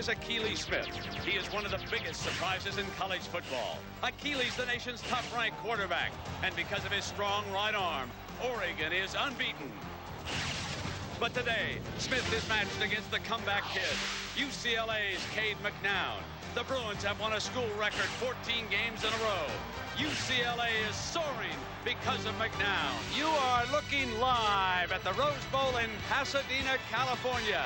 Akili Smith. He is one of the biggest surprises in college football. Akili's the nation's top-ranked quarterback, and because of his strong right arm, Oregon is unbeaten. But today, Smith is matched against the comeback kid, UCLA's Cade McNown. The Bruins have won a school record 14 games in a row. UCLA is soaring because of McNown. You are looking live at the Rose Bowl in Pasadena, California.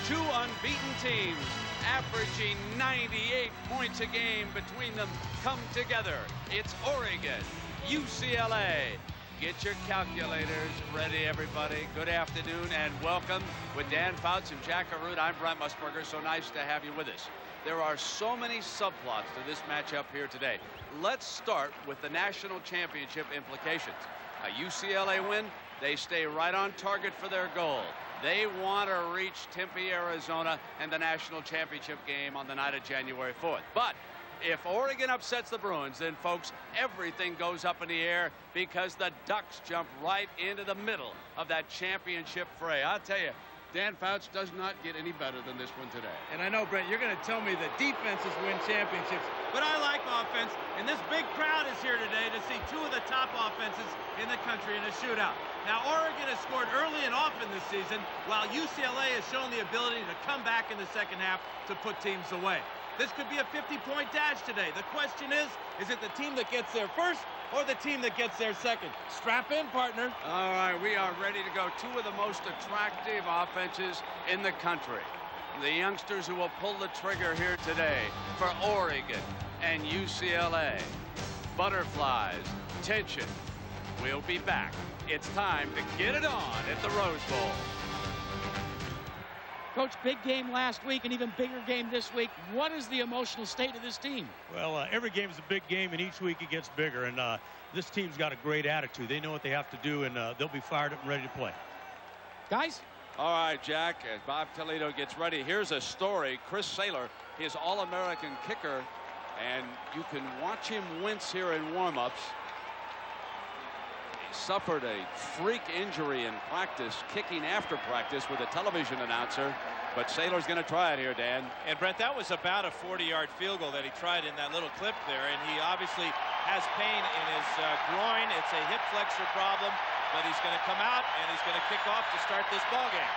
Two unbeaten teams, averaging 98 points a game between them, come together. It's Oregon, UCLA. Get your calculators ready, everybody. Good afternoon and welcome. With Dan Fouts and Jack Arute, I'm Brent Musburger. So nice to have you with us. There are so many subplots to this matchup here today. Let's start with the national championship implications. A UCLA win, they stay right on target for their goal. They want to reach Tempe, Arizona, and the national championship game on the night of January 4th. But if Oregon upsets the Bruins, then, folks, everything goes up in the air because the Ducks jump right into the middle of that championship fray. I'll tell you, Dan Fouts does not get any better than this one today. And I know, Brent, you're going to tell me that defenses win championships, but I like offense, and this big crowd is here today to see two of the top offenses in the country in a shootout. Now, Oregon has scored early and often this season, while UCLA has shown the ability to come back in the second half to put teams away. This could be a 50-point dash today. The question is it the team that gets there first or the team that gets there second? Strap in, partner. All right, we are ready to go. Two of the most attractive offenses in the country. The youngsters who will pull the trigger here today for Oregon and UCLA. Butterflies, tension. We'll be back. It's time to get it on at the Rose Bowl. Coach, big game last week, an even bigger game this week. What is the emotional state of this team? Well, every game is a big game, and each week it gets bigger. And this team's got a great attitude. They know what they have to do, and they'll be fired up and ready to play. Guys? All right, Jack, as Bob Toledo gets ready, here's a story. Chris Saylor, his All-American kicker, and you can watch him wince here in warm-ups. Suffered a freak injury in practice, kicking after practice with a television announcer, but Saylor's going to try it here, Dan. And Brent, that was about a 40-yard field goal that he tried in that little clip there, and he obviously has pain in his groin. It's a hip flexor problem, but he's going to come out and he's going to kick off to start this ball game.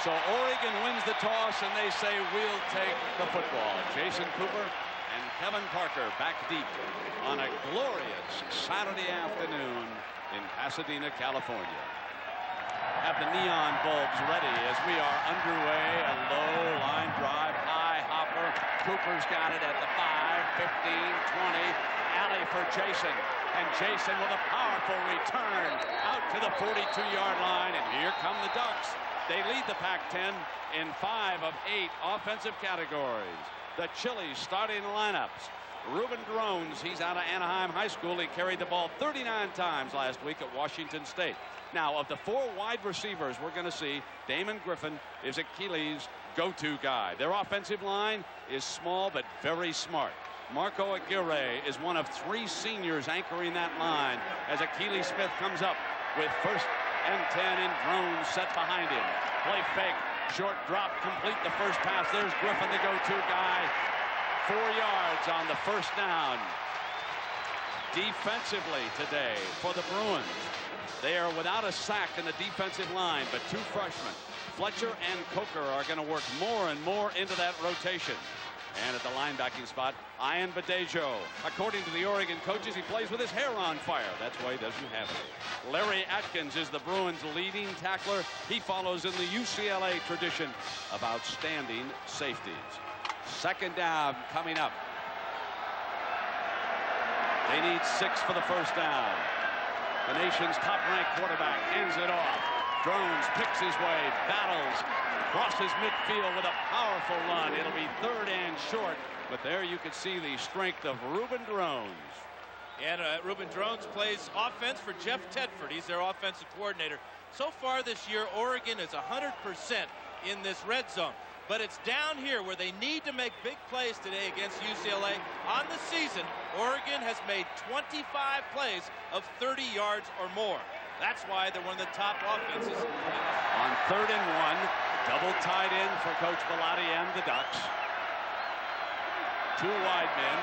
So Oregon wins the toss, and they say we'll take the football. Jason Cooper and Kevin Parker back deep on a glorious Saturday afternoon in Pasadena, California. Have the neon bulbs ready as we are underway. A low line drive, high hopper. Cooper's got it at the 5, 15, 20. Alley for Jason. And Jason with a powerful return out to the 42-yard line. And here come the Ducks. They lead the Pac-10 in 5 of 8 offensive categories. The Chili's starting lineups. Ruben Drones, he's out of Anaheim High School. He carried the ball 39 times last week at Washington State. Now, of the 4 wide receivers we're going to see, Damon Griffin is Akili's go-to guy. Their offensive line is small but very smart. Marco Aguirre is one of 3 seniors anchoring that line as Akili Smith comes up with 1st and 10 in Drones set behind him. Play fake, short drop, complete the first pass. There's Griffin, the go-to guy. 4 yards on the first down. Defensively today for the Bruins, they are without a sack in the defensive line, but 2 freshmen, Fletcher and Coker, are going to work more and more into that rotation. And at the linebacking spot, Ian Badejo. According to the Oregon coaches, he plays with his hair on fire. That's why he doesn't have it. Larry Atkins is the Bruins' leading tackler. He follows in the UCLA tradition of outstanding safeties. Second down coming up. They need 6 for the first down. The nation's top-ranked quarterback ends it off. Drones picks his way, battles, crosses midfield with a powerful run. It'll be 3rd and short, but there you can see the strength of Ruben Drones. And Ruben Drones plays offense for Jeff Tedford. He's their offensive coordinator. So far this year, Oregon is 100% in this red zone. But it's down here where they need to make big plays today against UCLA. On the season, Oregon has made 25 plays of 30 yards or more. That's why they're one of the top offenses. On 3rd and 1, double tight end for Coach Bellotti and the Ducks. 2 wide men.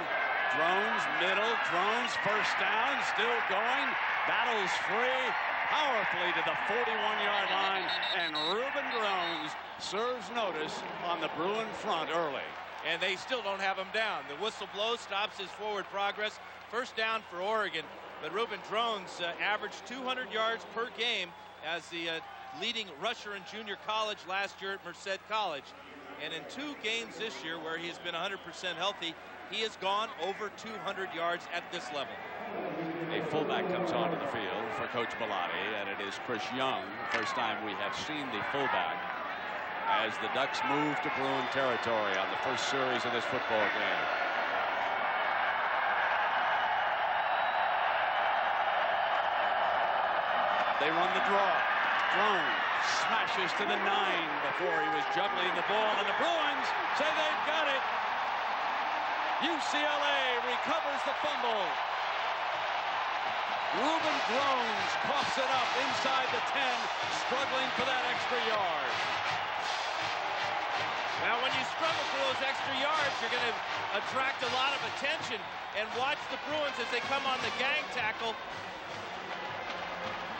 Drones, middle. Drones, first down, still going. Battles free. Powerfully to the 41-yard line, and Reuben Drones serves notice on the Bruin front early. And they still don't have him down. The whistle blows, stops his forward progress. First down for Oregon, but Reuben Drones averaged 200 yards per game as the leading rusher in junior college last year at Merced College. And in 2 games this year where he has been 100% healthy, he has gone over 200 yards at this level. A fullback comes onto the field for Coach Bellotti, and it is Chris Young. First time we have seen the fullback as the Ducks move to Bruin territory on the first series of this football game. They run the draw. Drones smashes to the 9 before he was juggling the ball, and the Bruins say they've got it. UCLA recovers the fumble. Reuben Drones coughs it up inside the 10, struggling for that extra yard. Now, when you struggle for those extra yards, you're going to attract a lot of attention. And watch the Bruins as they come on the gang tackle.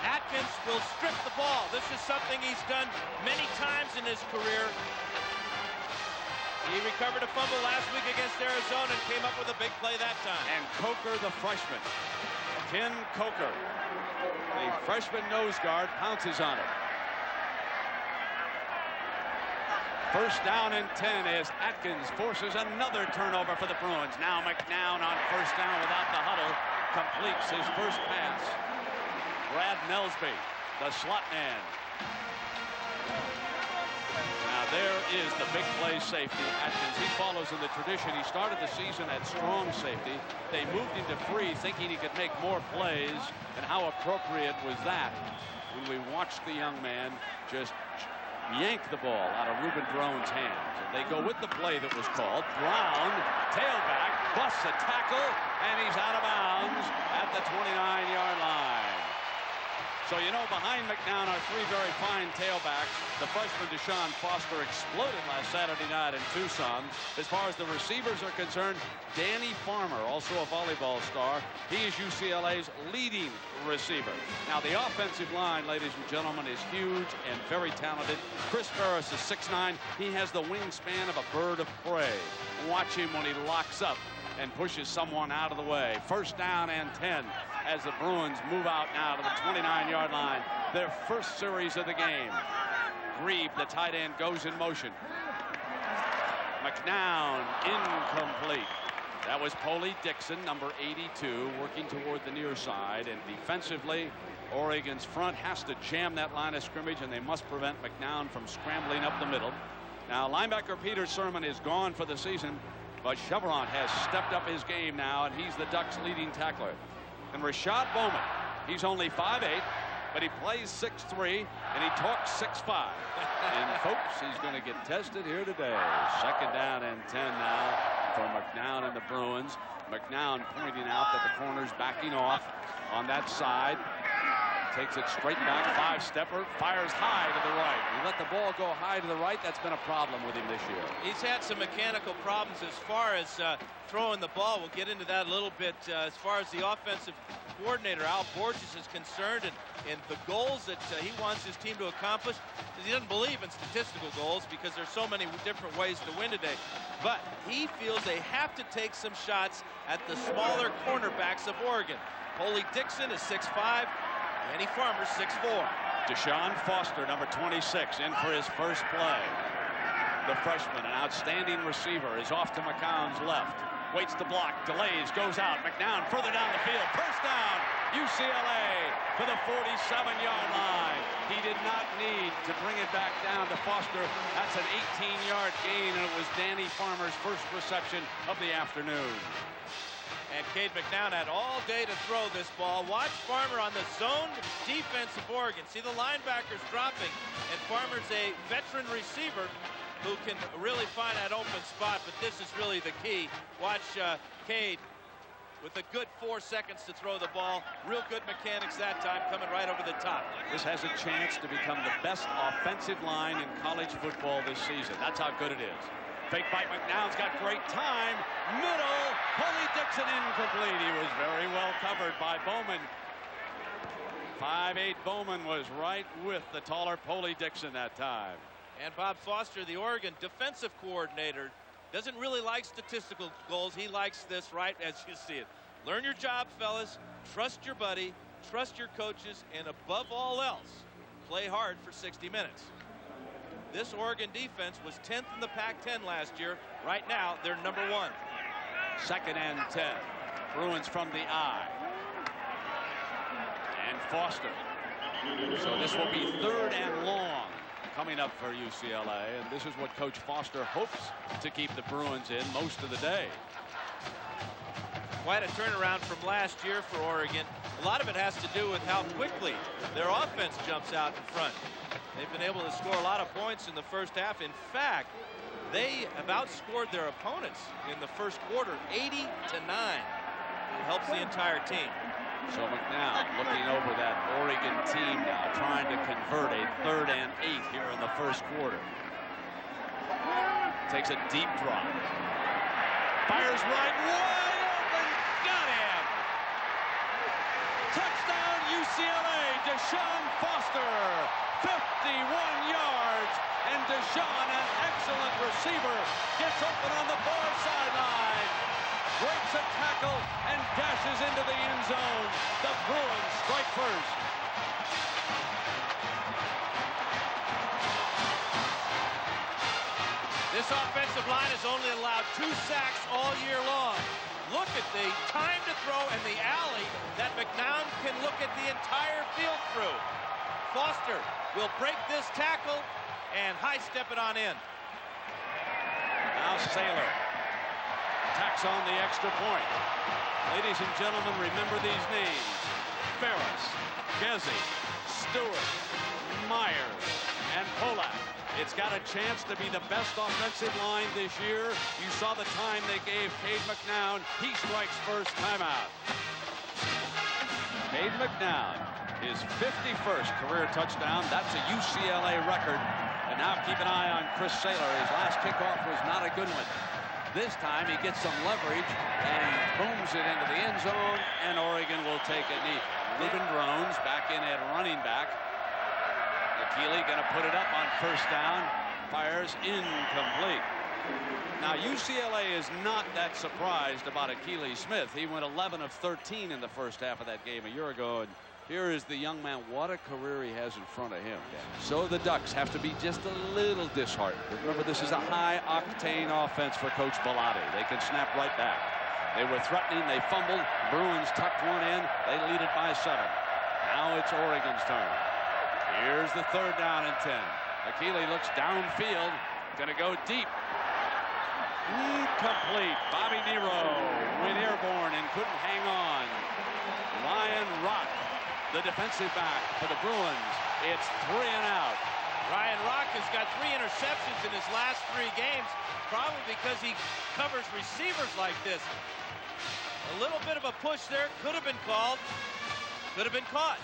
Atkins will strip the ball. This is something he's done many times in his career. He recovered a fumble last week against Arizona and came up with a big play that time. And Coker, the freshman, Ken Coker, the freshman nose guard, pounces on it. First down and 10 as Atkins forces another turnover for the Bruins. Now McNown on first down without the huddle completes his first pass. Brad Nelsby, the slot man. Now there is the big play safety, Atkins. He follows in the tradition. He started the season at strong safety. They moved him to free, thinking he could make more plays. And how appropriate was that when we watched the young man just yank the ball out of Reuben Drones' hands. And they go with the play that was called. Brown, tailback, busts a tackle, and he's out of bounds at the 29-yard line. So, you know, behind McNown are 3 very fine tailbacks. The freshman Deshaun Foster exploded last Saturday night in Tucson. As far as the receivers are concerned, Danny Farmer, also a volleyball star. He is UCLA's leading receiver. Now, the offensive line, ladies and gentlemen, is huge and very talented. Chris Ferris is 6'9". He has the wingspan of a bird of prey. Watch him when he locks up and pushes someone out of the way. First down and 10 as the Bruins move out now to the 29-yard line. Their first series of the game. Grieve, the tight end, goes in motion. McNown incomplete. That was Polly Dixon, number 82, working toward the near side. And defensively, Oregon's front has to jam that line of scrimmage, and they must prevent McNown from scrambling up the middle. Now, linebacker Peter Sermon is gone for the season, but Chevron has stepped up his game now, and he's the Ducks' leading tackler. And Rashad Bowman, he's only 5'8", but he plays 6'3", and he talks 6'5". And, folks, he's going to get tested here today. Second down and 10 now for McNown and the Bruins. McNown pointing out that the corner's backing off on that side. Takes it straight back, 5-stepper, fires high to the right. He let the ball go high to the right. That's been a problem with him this year. He's had some mechanical problems as far as throwing the ball. We'll get into that a little bit as far as the offensive coordinator, Al Borges, is concerned, and the goals that he wants his team to accomplish. He doesn't believe in statistical goals because there's so many different ways to win today. But he feels they have to take some shots at the smaller cornerbacks of Oregon. Polly Dixon is 6'5". Danny Farmer, 6'4". Deshaun Foster, number 26, in for his first play. The freshman, an outstanding receiver, is off to McCown's left. Waits to block, delays, goes out. McNown further down the field. First down, UCLA to the 47-yard line. He did not need to bring it back down to Foster. That's an 18-yard gain, and it was Danny Farmer's first reception of the afternoon. And Cade McNown had all day to throw this ball. Watch Farmer on the zone defense of Oregon. See the linebackers dropping, and Farmer's a veteran receiver. who can really find that open spot, but this is really the key. Watch Cade with a good 4 seconds to throw the ball. Real good mechanics that time, coming right over the top. This has a chance to become the best offensive line in college football this season. That's how good it is. Fake by McNown's got great time. Middle. Holy-Dixon incomplete. He was very well covered by Bowman. 5'8" Bowman was right with the taller Holy-Dixon that time. And Bob Foster, the Oregon defensive coordinator, doesn't really like statistical goals. He likes this right as you see it. Learn your job, fellas. Trust your buddy. Trust your coaches. And above all else, play hard for 60 minutes. This Oregon defense was 10th in the Pac-10 last year. Right now, they're number 1. 2nd and 10. Bruins from the eye. And Foster. So this will be 3rd and long coming up for UCLA. And this is what Coach Foster hopes to keep the Bruins in most of the day. Quite a turnaround from last year for Oregon. A lot of it has to do with how quickly their offense jumps out in front. They've been able to score a lot of points in the first half. In fact, they have outscored their opponents in the first quarter 80-9. It helps the entire team. So McNown looking over that Oregon team now, trying to convert a 3rd and 8 here in the first quarter. Takes a deep drop. Fires right, wide open, got him! Touchdown UCLA, Deshaun Foster, 51 yards, and Deshaun, an excellent receiver, gets open on the far sideline. Breaks a tackle and dashes into the end zone. The Bruins strike first. This offensive line has only allowed 2 sacks all year long. Look at the time to throw and the alley that McNown can look at the entire field through. Foster will break this tackle and high-step it on in. Now Saylor tacks on the extra point. Ladies and gentlemen, remember these names: Ferris, Gezzy, Stewart, Myers, and Polak. It's got a chance to be the best offensive line this year. You saw the time they gave Cade McNown. He strikes first. Timeout. Cade McNown, his 51st career touchdown. That's a UCLA record. And now keep an eye on Chris Saylor. His last kickoff was not a good one. This time he gets some leverage and he booms it into the end zone, and Oregon will take a knee. Ruben Drones back in at running back. Akili going to put it up on 1st down. Fires incomplete. Now UCLA is not that surprised about Akili Smith. He went 11 of 13 in the first half of that game a year ago. And here is the young man. What a career he has in front of him. So the Ducks have to be just a little disheartened. Remember, this is a high-octane offense for Coach Bellotti. They can snap right back. They were threatening. They fumbled. Bruins tucked one in. They lead it by 7. Now it's Oregon's turn. Here's the 3rd down and 10. Akili looks downfield. Going to go deep. Incomplete. Bobby Nero went airborne and couldn't hang on. Ryan Rock, the defensive back for the Bruins. It's 3 and out. Ryan Rock has got 3 interceptions in his last 3 games, probably because he covers receivers like this. A little bit of a push there, could have been called, could have been caught.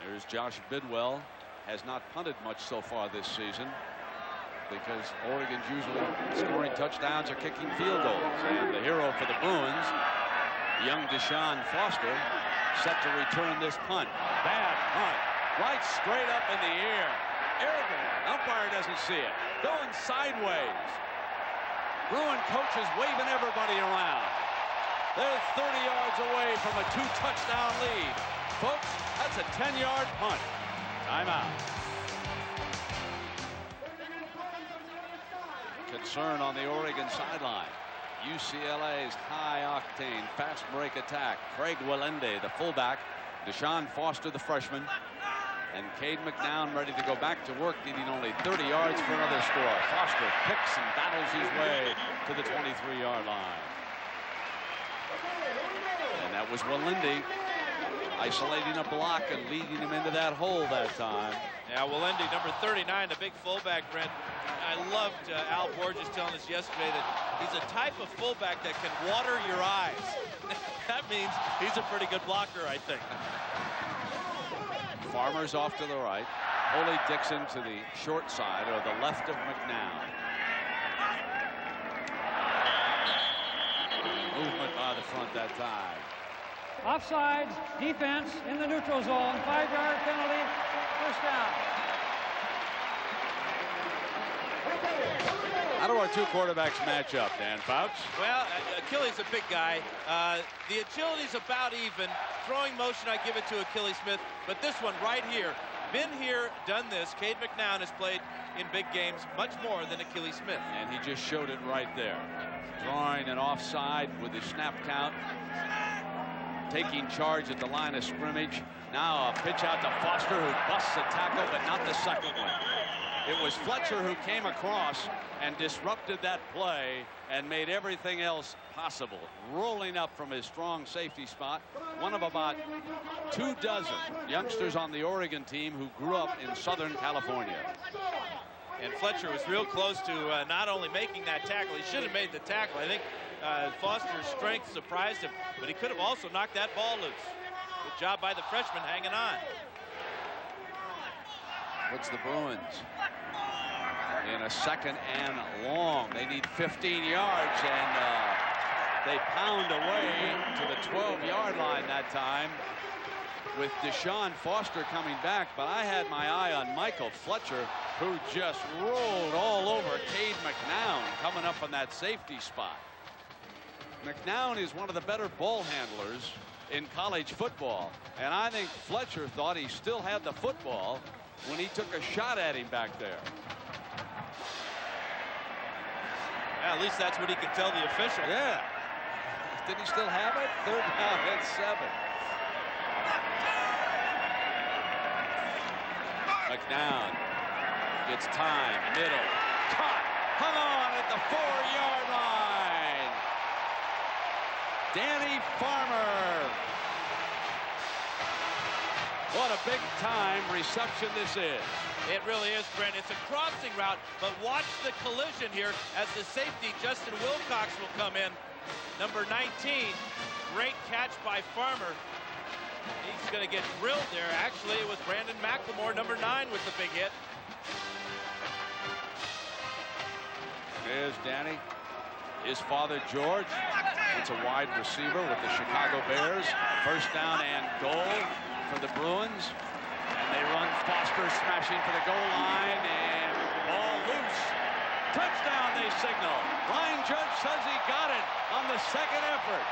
There's Josh Bidwell. Has not punted much so far this season because Oregon's usually scoring touchdowns or kicking field goals. And the hero for the Bruins, young Deshaun Foster, set to return this punt. Bad punt. Right straight up in the air. Airborne. Umpire doesn't see it. Going sideways. Bruin coaches waving everybody around. They're 30 yards away from a 2-touchdown lead. Folks, that's a 10-yard punt. Timeout. Concern on the Oregon sideline. UCLA's high-octane, fast-break attack. Craig Willende, the fullback. Deshaun Foster, the freshman. And Cade McNown ready to go back to work, needing only 30 yards for another score. Foster picks and battles his way to the 23-yard line. And that was Willende. isolating a block and leading him into that hole that time. Yeah, Walendi, number 39, the big fullback, Brent. I loved Al Borges telling us yesterday that he's a type of fullback that can water your eyes. That means he's a pretty good blocker, I think. Farmer's off to the right. Ole Dixon to the short side, or the left of McNown. Movement by the front that time. Offside, defense in the neutral zone, 5-yard penalty, first down. How do our two quarterbacks match up, Dan Fouch? Well, Akili's a big guy. The agility's about even. Throwing motion, I give it to Akili Smith. But this one right here, been here, done this. Cade McNown has played in big games much more than Akili Smith. And he just showed it right there. Drawing an offside with the snap count. Taking charge at the line of scrimmage. Now a pitch out to Foster, who busts a tackle, but not the second one. It was Fletcher who came across and disrupted that play and made everything else possible. Rolling up from his strong safety spot. One of about 24 youngsters on the Oregon team who grew up in Southern California. And Fletcher was real close to not only making that tackle, he should have made the tackle. I think Foster's strength surprised him, but he could have also knocked that ball loose. Good job by the freshman hanging on. What's the Bruins? In a second and long. They need 15 yards, and they pound away to the 12-yard line that time with Deshaun Foster coming back. But I had my eye on Michael Fletcher, who just rolled all over Cade McNown coming up on that safety spot. McNown is one of the better ball handlers in college football, and I think Fletcher thought he still had the football when he took a shot at him back there. Yeah, at least that's what he could tell the official. Yeah. Did he still have it? Third down and 7. McNown gets time, middle, caught, hung on at the 4-yard line. Danny Farmer. What a big-time reception this is. It really is, Brent. It's a crossing route, but watch the collision here as the safety, Justin Wilcox, will come in. Number 19, great catch by Farmer. He's going to get drilled there. Actually, it was Brandon McLemore, number 9, with the big hit. There's Danny. His father, George, it's a wide receiver with the Chicago Bears. First down and goal for the Bruins. And they run Foster smashing for the goal line, and ball loose. Touchdown, they signal. Line judge says he got it on the second effort.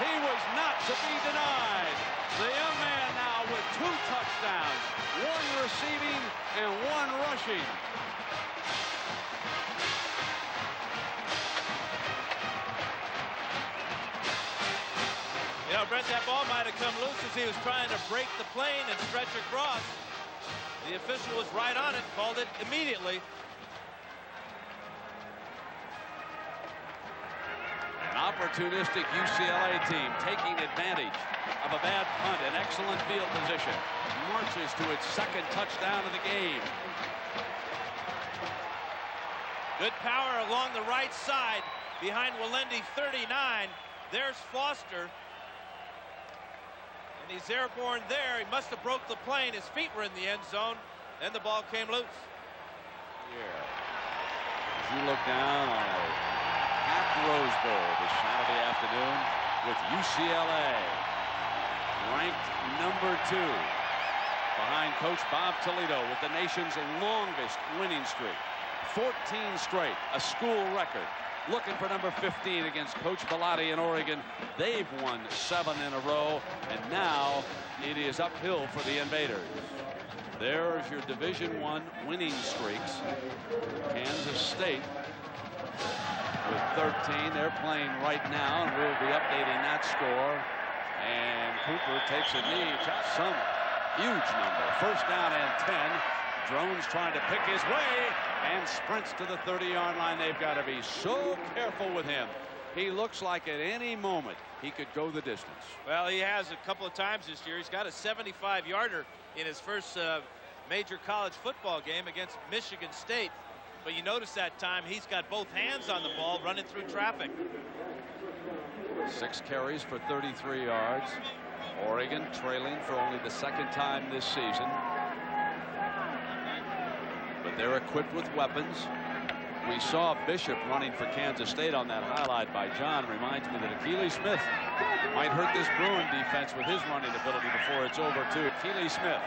He was not to be denied. The young man now with 2 touchdowns, 1 receiving and 1 rushing. You know, Brent, that ball might have come loose as he was trying to break the plane and stretch across. The official was right on it, called it immediately. An opportunistic UCLA team taking advantage of a bad punt, an excellent field position. Marches to its 2nd touchdown of the game. Good power along the right side behind Walendi, 39. There's Foster. And he's airborne there. He must have broke the plane. His feet were in the end zone. Then the ball came loose. Here. As you look down on a packed Rose Bowl this Saturday afternoon with UCLA ranked number 2 behind Coach Bob Toledo with the nation's longest winning streak. 14 straight, a school record. Looking for number 15 against Coach Bellotti in Oregon. They've won 7 in a row, and now it is uphill for the Invaders. There's your Division I winning streaks. Kansas State with 13. They're playing right now, and we'll be updating that score. And Cooper takes a knee, just some huge number. First down and 10. Drones trying to pick his way and sprints to the 30-yard line. They've got to be so careful with him. He looks like at any moment he could go the distance. Well, he has a couple of times this year. He's got a 75-yarder in his first major college football game against Michigan State. But you notice that time he's got both hands on the ball running through traffic. 6 carries for 33 yards. Oregon trailing for only the second time this season. But they're equipped with weapons. We saw Bishop running for Kansas State on that highlight by John. Reminds me that Akili Smith might hurt this Bruin defense with his running ability before it's over, too. Akili Smith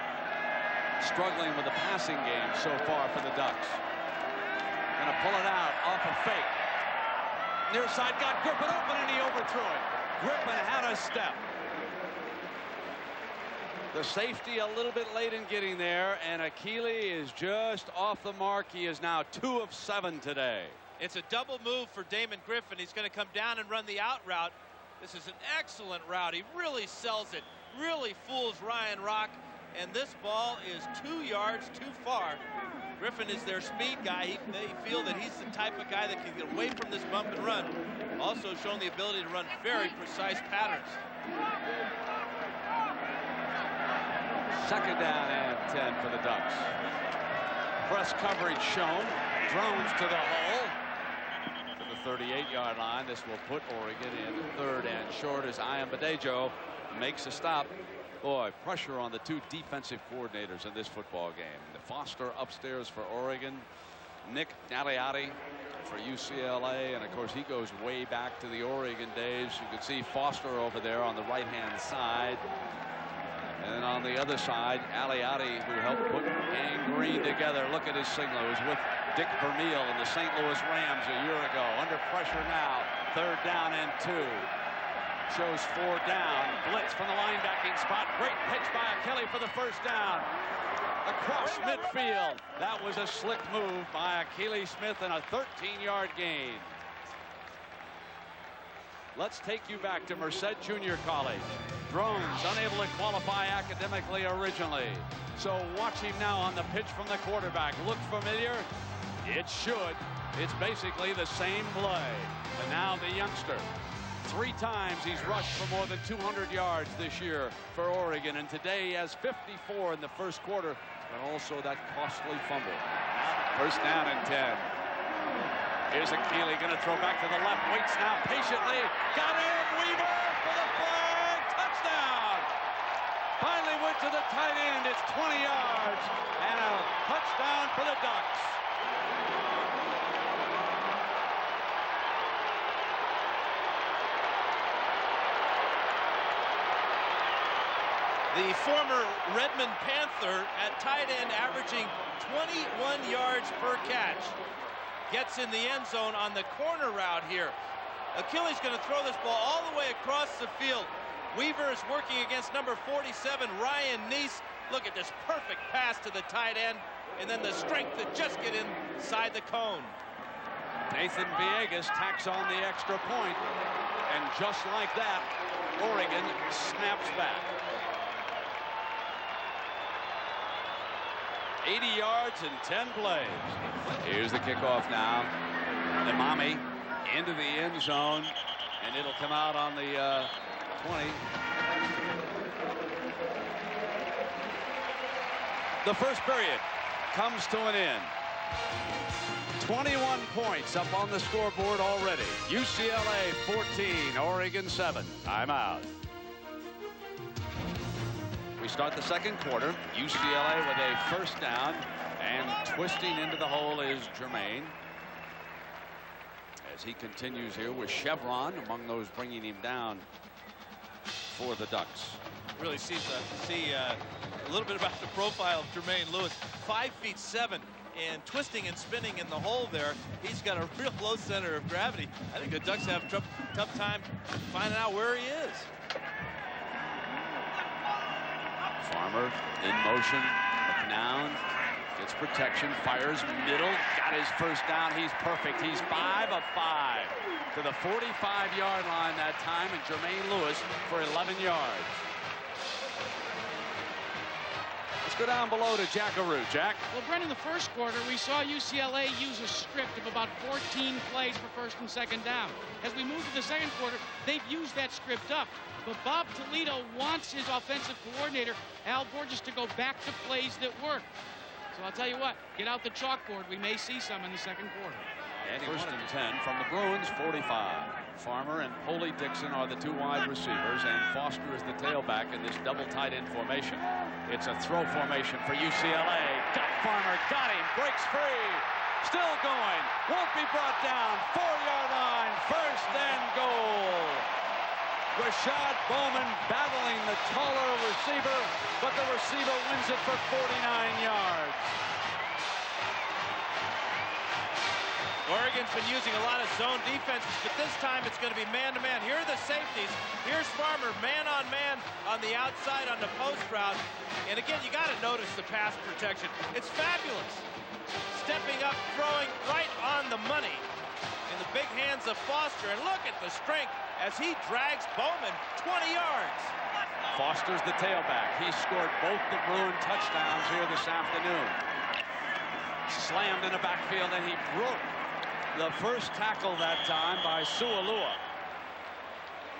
struggling with the passing game so far for the Ducks. Gonna pull it out off a fake. Near side got Griffin open and he overthrew it. Griffin had a step. The safety a little bit late in getting there, and Akili is just off the mark. He is now 2 of 7 today. It's a double move for Damon Griffin. He's going to come down and run the out route. This is an excellent route. He really sells it, really fools Ryan Rock, and this ball is 2 yards too far. Griffin is their speed guy. They feel that he's the type of guy that can get away from this bump and run. Also shown the ability to run very precise patterns. Second down and 10 for the Ducks. Press coverage shown. Drones to the hole. To the 38-yard line. This will put Oregon in 3rd and short as Badejo makes a stop. Boy, pressure on the 2 defensive coordinators in this football game. Foster upstairs for Oregon. Nick Naliati for UCLA. And, of course, he goes way back to the Oregon days. You can see Foster over there on the right-hand side. And on the other side, Aliati, who helped put Gang Green together. Look at his signal. He was with Dick Vermeil in the St. Louis Rams a year ago. Under pressure now. 3rd down and 2. Shows 4 down. Blitz from the linebacking spot. Great pitch by Akili for the 1st down. Across midfield. That was a slick move by Akili Smith and a 13-yard gain. Let's take you back to Merced Junior College. Drones unable to qualify academically originally. So watch him now on the pitch from the quarterback. Look familiar? It should. It's basically the same play. And now the youngster. 3 times he's rushed for more than 200 yards this year for Oregon. And today he has 54 in the first quarter. And also that costly fumble. 1st down and 10. Here's Akili going to throw back to the left. Waits now patiently. Got him. Weaver for the flag. Touchdown. Finally went to the tight end. It's 20 yards. And a touchdown for the Ducks. The former Redmond Panther at tight end averaging 21 yards per catch. Gets in the end zone on the corner route here. Akili's going to throw this ball all the way across the field. Weaver is working against number 47, Ryan Neese. Look at this perfect pass to the tight end, and then the strength to just get inside the cone. Nathan Villegas tacks on the extra point, and just like that, Oregon snaps back. 80 yards in 10 plays. Here's the kickoff now. Imami into the end zone, and it'll come out on the 20. The first period comes to an end. 21 points up on the scoreboard already. UCLA 14, Oregon 7. Timeout. We start the second quarter. UCLA with a 1st down, and twisting into the hole is Jermaine. As he continues here with Chevron among those bringing him down for the Ducks. Really see a little bit about the profile of Jermaine Lewis. 5'7", and twisting and spinning in the hole there. He's got a real low center of gravity. I think the Ducks have tough time finding out where he is. Farmer in motion. McNown gets protection, fires middle, got his 1st down. He's perfect. He's 5 of 5 to the 45-yard line that time, and Jermaine Lewis for 11 yards. Let's go down below to Jackaroo. Jack? Well, Brendan, the first quarter, we saw UCLA use a script of about 14 plays for first and second down. As we move to the second quarter, they've used that script up. But Bob Toledo wants his offensive coordinator, Al Borges, to go back to plays that work. So I'll tell you what, get out the chalkboard. We may see some in the second quarter. First and 10 from the Bruins, 45. Farmer and Poley Dixon are the two wide receivers, and Foster is the tailback in this double tight end formation. It's a throw formation for UCLA. Got Farmer, got him, breaks free. Still going, won't be brought down. 4-yard line, first and goal. Rashad Bowman battling the taller receiver, but the receiver wins it for 49 yards. Oregon's been using a lot of zone defenses, but this time it's going to be man-to-man. Here are the safeties. Here's Farmer, man-on-man on the outside on the post route. And again, you got to notice the pass protection. It's fabulous. Stepping up, throwing right on the money in the big hands of Foster. And look at the strength as he drags Bowman 20 yards. Foster's the tailback. He scored both the Bruin touchdowns here this afternoon. Slammed in the backfield, and he broke the first tackle that time by Sualua.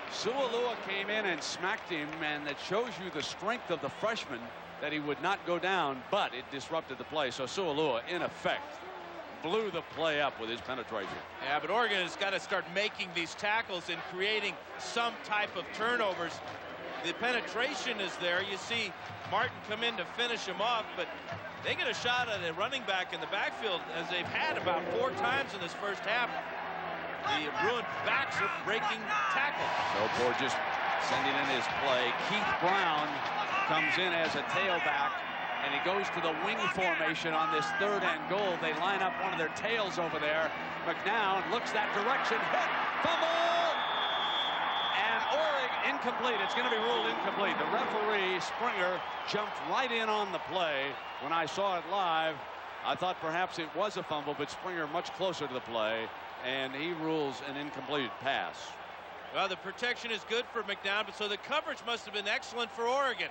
Sualua came in and smacked him, and that shows you the strength of the freshman, that he would not go down, but it disrupted the play. So Sualua, in effect, blew the play up with his penetration. Yeah, but Oregon has got to start making these tackles and creating some type of turnovers. The penetration is there. You see Martin come in to finish him off, but they get a shot at a running back in the backfield, as they've had about 4 times in this first half. The Bruin backs are breaking tackle. So Borges sending in his play. Keith Brown comes in as a tailback, and he goes to the wing formation on this 3rd and goal. They line up one of their tails over there. McNown looks that direction, hit, fumble, and Oregon incomplete. It's going to be ruled incomplete. The referee, Springer, jumped right in on the play. When I saw it live, I thought perhaps it was a fumble, but Springer much closer to the play, and he rules an incomplete pass. Well, the protection is good for McNown, but so the coverage must have been excellent for Oregon.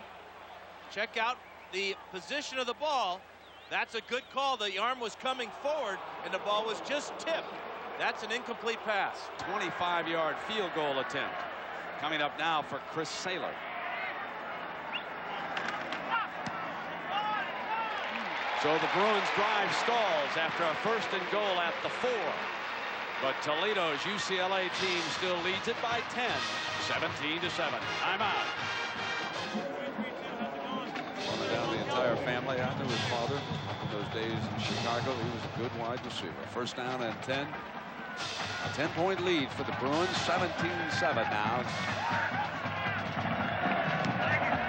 Check out the position of the ball. That's a good call. The arm was coming forward, and the ball was just tipped. That's an incomplete pass. 25-yard field goal attempt. Coming up now for Chris Saylor. So the Bruins drive stalls after a 1st and goal at the 4. But Toledo's UCLA team still leads it by 10, 17-7. Timeout. Down the entire family. I knew his father in those days in Chicago. He was a good wide receiver. First down and 10. A 10-point lead for the Bruins. 17-7 now.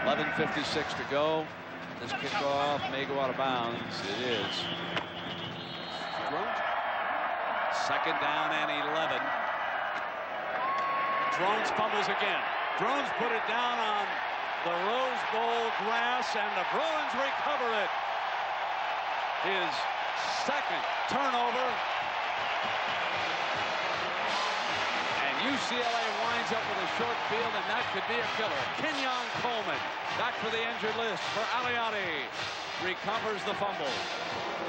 11:56 to go. This kickoff may go out of bounds. It is. Second down and 11. Drones fumbles again. Drones put it down on the Rose Bowl grass, and the Bruins recover it. His 2nd turnover. And UCLA winds up with a short field, and that could be a killer. Kenyon Coleman back for the injured list for Aliati. Recovers the fumble.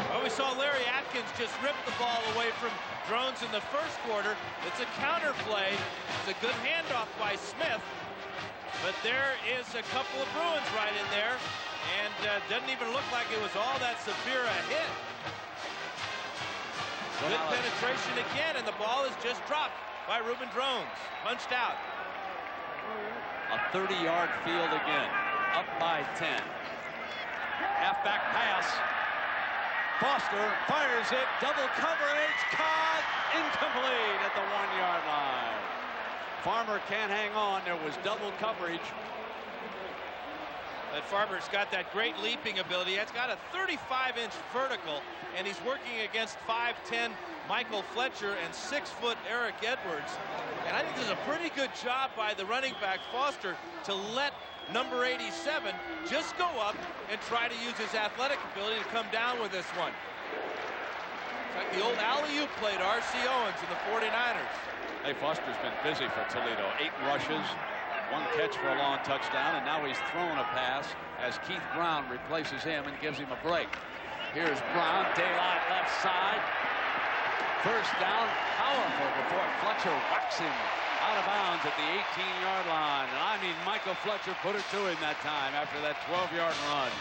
Well, we saw Larry Atkins just rip the ball away from Drones in the first quarter. It's a counter play. It's a good handoff by Smith. But there is a couple of Bruins right in there, and doesn't even look like it was all that severe a hit. Good penetration again, and the ball is just dropped by Ruben Drones. Punched out. A 30-yard field again. Up by 10. Halfback pass. Foster fires it. Double coverage. Caught. Incomplete at the 1-yard line. Farmer can't hang on. There was double coverage. But Farmer's got that great leaping ability. It's got a 35-inch vertical, and he's working against 5'10" Michael Fletcher and 6-foot Eric Edwards. And I think this is a pretty good job by the running back, Foster, to let number 87 just go up and try to use his athletic ability to come down with this one. It's like the old alley-oop play to R.C. Owens in the 49ers. Hey, Foster's been busy for Toledo. 8 rushes, one catch for a long touchdown, and now he's thrown a pass as Keith Brown replaces him and gives him a break. Here's Brown, daylight left side. First down, powerful before Fletcher whacks him out of bounds at the 18-yard line. And I mean, Michael Fletcher put it to him that time after that 12-yard run.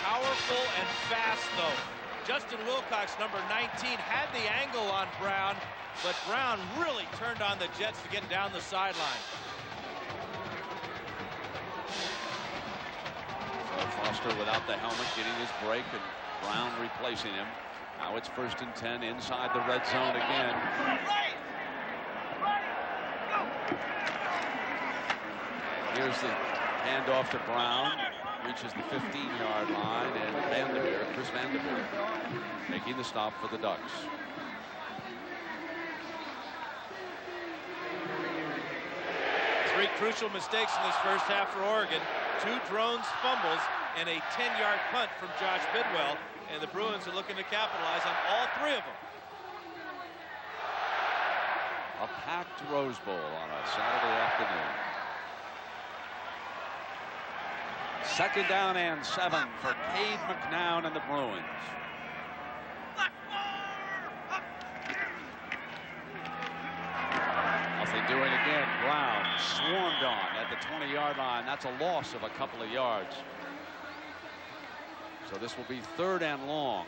Powerful and fast, though. Justin Wilcox, number 19, had the angle on Brown, but Brown really turned on the Jets to get down the sideline. So Foster without the helmet getting his break, and Brown replacing him. Now it's 1st and 10 inside the red zone again. Here's the handoff to Brown. Reaches the 15-yard line, and Chris Vanderveer, making the stop for the Ducks. Three crucial mistakes in this first half for Oregon. 2 drones fumbles and a 10-yard punt from Josh Bidwell. And the Bruins are looking to capitalize on all 3 of them. A packed Rose Bowl on a Saturday afternoon. 2nd down and 7 for Cade, McNown, and the Bruins. Nothing doing again. Brown swarmed on at the 20-yard line. That's a loss of a couple of yards. So this will be 3rd and long.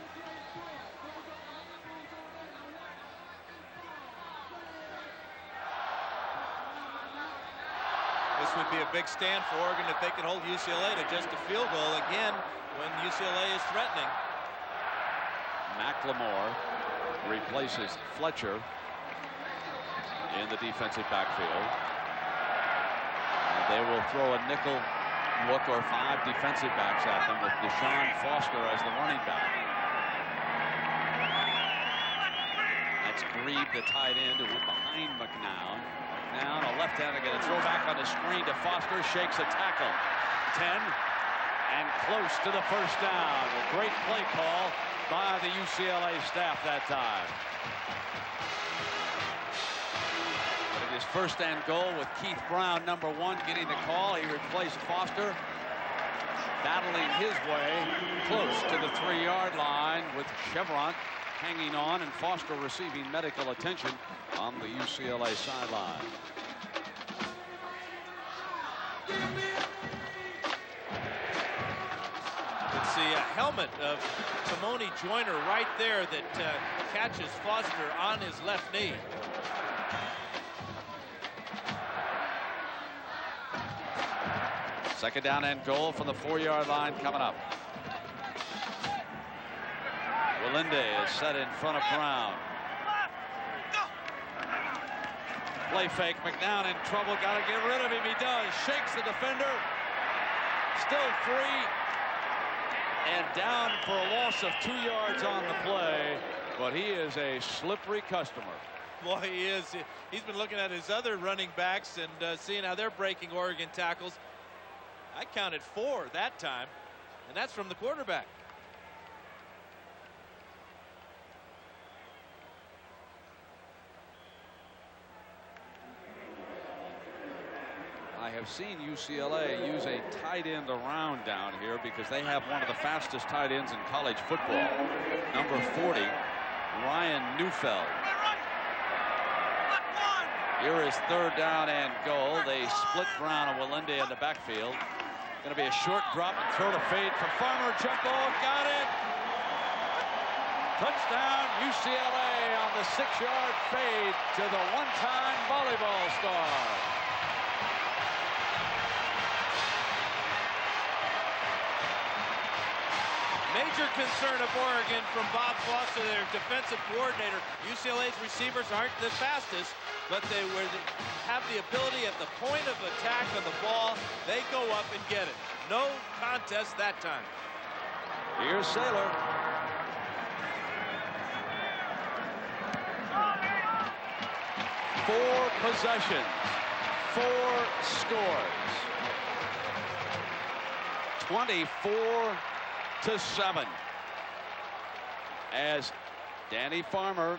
This would be a big stand for Oregon if they can hold UCLA to just a field goal again when UCLA is threatening. McLemore replaces Fletcher in the defensive backfield. And they will throw a nickel look or 5 defensive backs at them with Deshaun Foster as the running back. That's Grebe, the tight end, who went behind McNown. McNown, a left-hander, going to throw back on the screen to Foster, shakes a tackle. 10 and close to the first down. A great play call by the UCLA staff that time. It is 1st and goal with Keith Brown, number 1, getting the call. He replaced Foster, battling his way close to the 3-yard line with Chevron hanging on and Foster receiving medical attention on the UCLA sideline. It's the helmet of Timoni Joyner right there that catches Foster on his left knee. Second down and goal from the 4-yard line coming up. Willende is set in front of Brown. Play fake. McNown in trouble. Got to get rid of him. He does. Shakes the defender. Still free. And down for a loss of 2 yards on the play. But he is a slippery customer. Boy, he is. He's been looking at his other running backs and seeing how they're breaking Oregon tackles. I counted 4 that time, and that's from the quarterback. I have seen UCLA use a tight end around down here because they have one of the fastest tight ends in college football. Number 40, Ryan Neufeld. Here is 3rd down and goal. They split Brown and Willende in the backfield. Going to be a short drop and throw to fade for Farmer. Jump ball, got it. Touchdown UCLA on the 6-yard fade to the one-time volleyball star. Major concern of Oregon from Bob Foster, their defensive coordinator. UCLA's receivers aren't the fastest, but they have the ability at the point of attack on the ball. They go up and get it. No contest that time. Here's Saylor. Four possessions, 4 scores. 24-7. As Danny Farmer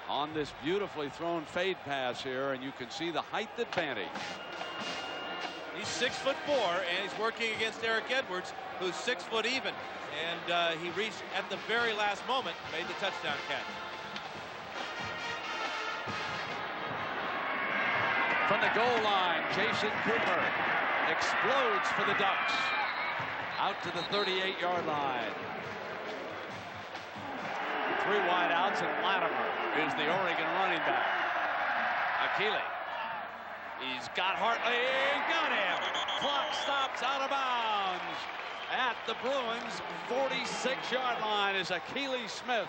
on this beautifully thrown fade pass here, and you can see the height advantage. He's 6'4", and he's working against Eric Edwards, who's 6 foot even. And he reached at the very last moment, made the touchdown catch. From the goal line, Jason Cooper explodes for the Ducks. Out to the 38-yard line. 3 wide outs, and Latimer is the Oregon running back. Akili. He's got Hartley. Got him. Clock stops out of bounds at the Bruins' 46-yard line as Akili Smith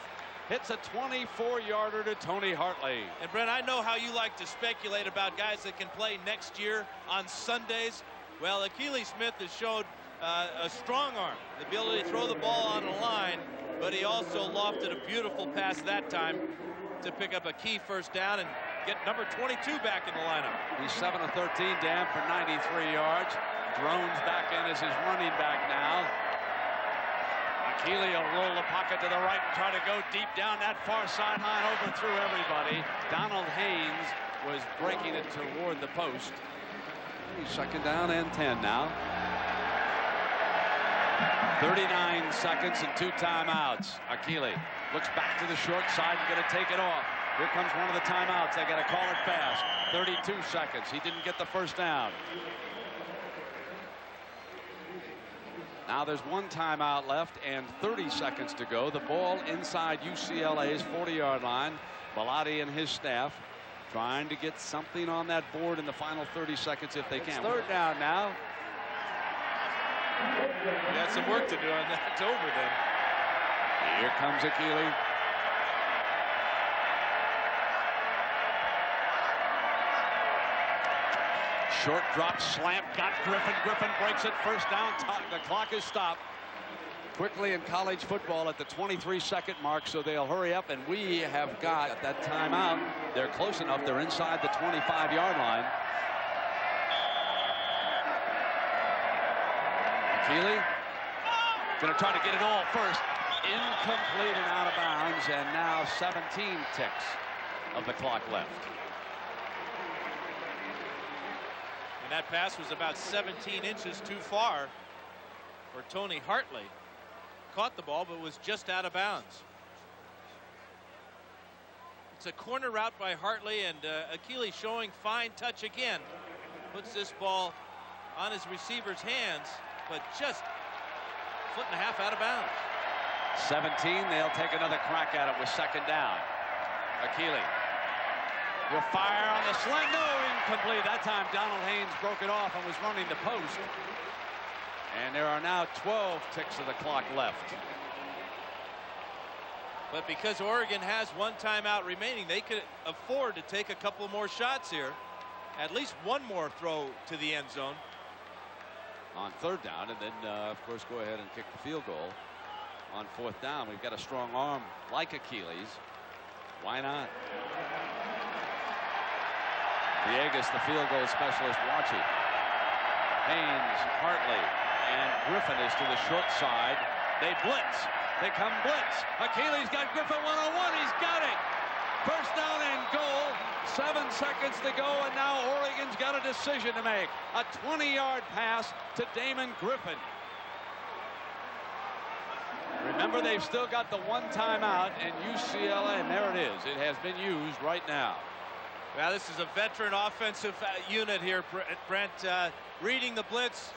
hits a 24-yarder to Tony Hartley. And Brent, I know how you like to speculate about guys that can play next year on Sundays. Well, Akili Smith has showed a strong arm, the ability to throw the ball on the line, but he also lofted a beautiful pass that time to pick up a key first down and get number 22 back in the lineup. He's 7 of 13, Dan, for 93 yards. Drones back in as his running back now. Akili will roll the pocket to the right and try to go deep down that far sideline, overthrew everybody. Donald Haynes was breaking it toward the post. He's 2nd down and 10 now. 39 seconds and 2 timeouts. Akili looks back to the short side and going to take it off. Here comes one of the timeouts. They got to call it fast. 32 seconds. He didn't get the first down. Now there's 1 timeout left and 30 seconds to go. The ball inside UCLA's 40-yard line. Bellotti and his staff trying to get something on that board in the final 30 seconds if they can. It's 3rd down now. You got some work to do on that. It's over then. Here comes Akili. Short drop slant, got Griffin. Griffin breaks it, first down. The clock is stopped quickly in college football at the 23-second mark, so they'll hurry up, and we have got that timeout. They're close enough. They're inside the 25-yard line. Akili going to try to get it all first. Incomplete and out of bounds, and now 17 ticks of the clock left. And that pass was about 17 inches too far for Tony Hartley. Caught the ball, but was just out of bounds. It's a corner route by Hartley, and Akili showing fine touch again. Puts this ball on his receiver's hands, but just a 1.5 foot out of bounds. 17, they'll take another crack at it with 2nd down. Akili will fire on the slant. No, incomplete. That time Donald Haynes broke it off and was running the post. And there are now 12 ticks of the clock left. But because Oregon has 1 timeout remaining, they could afford to take a couple more shots here. At least 1 more throw to the end zone. On 3rd down, and then, of course, go ahead and kick the field goal. On 4th down, we've got a strong arm like Akili's. Why not? Villegas, the field goal specialist, watching. Haynes, Hartley, and Griffin is to the short side. They blitz. They come blitz. Akili's got Griffin 1-on-1. He's got it. First down and goal. 7 seconds to go, and now Oregon's got a decision to make. A 20-yard pass to Damon Griffin. Remember, they've still got the 1 timeout, and UCLA, and there it is. It has been used right now. Well, this is a veteran offensive unit here, Brent. Reading the blitz,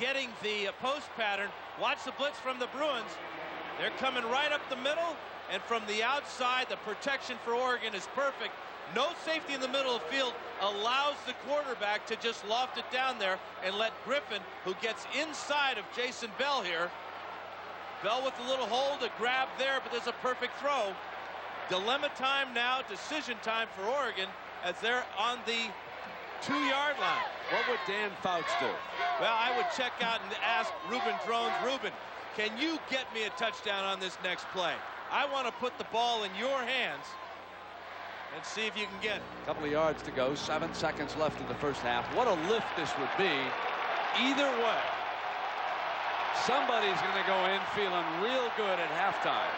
getting the post pattern. Watch the blitz from the Bruins. They're coming right up the middle, and from the outside, the protection for Oregon is perfect. No safety in the middle of the field allows the quarterback to just loft it down there and let Griffin, who gets inside of Jason Bell here. Bell with a little hole to grab there, but there's a perfect throw. Dilemma time now, decision time for Oregon as they're on the 2-yard line. What would Dan Fouts do? Well, I would check out and ask Ruben Drones, Ruben, can you get me a touchdown on this next play? I want to put the ball in your hands and see if you can get it. A couple of yards to go, 7 seconds left in the first half. What a lift this would be either way. Somebody's going to go in feeling real good at halftime.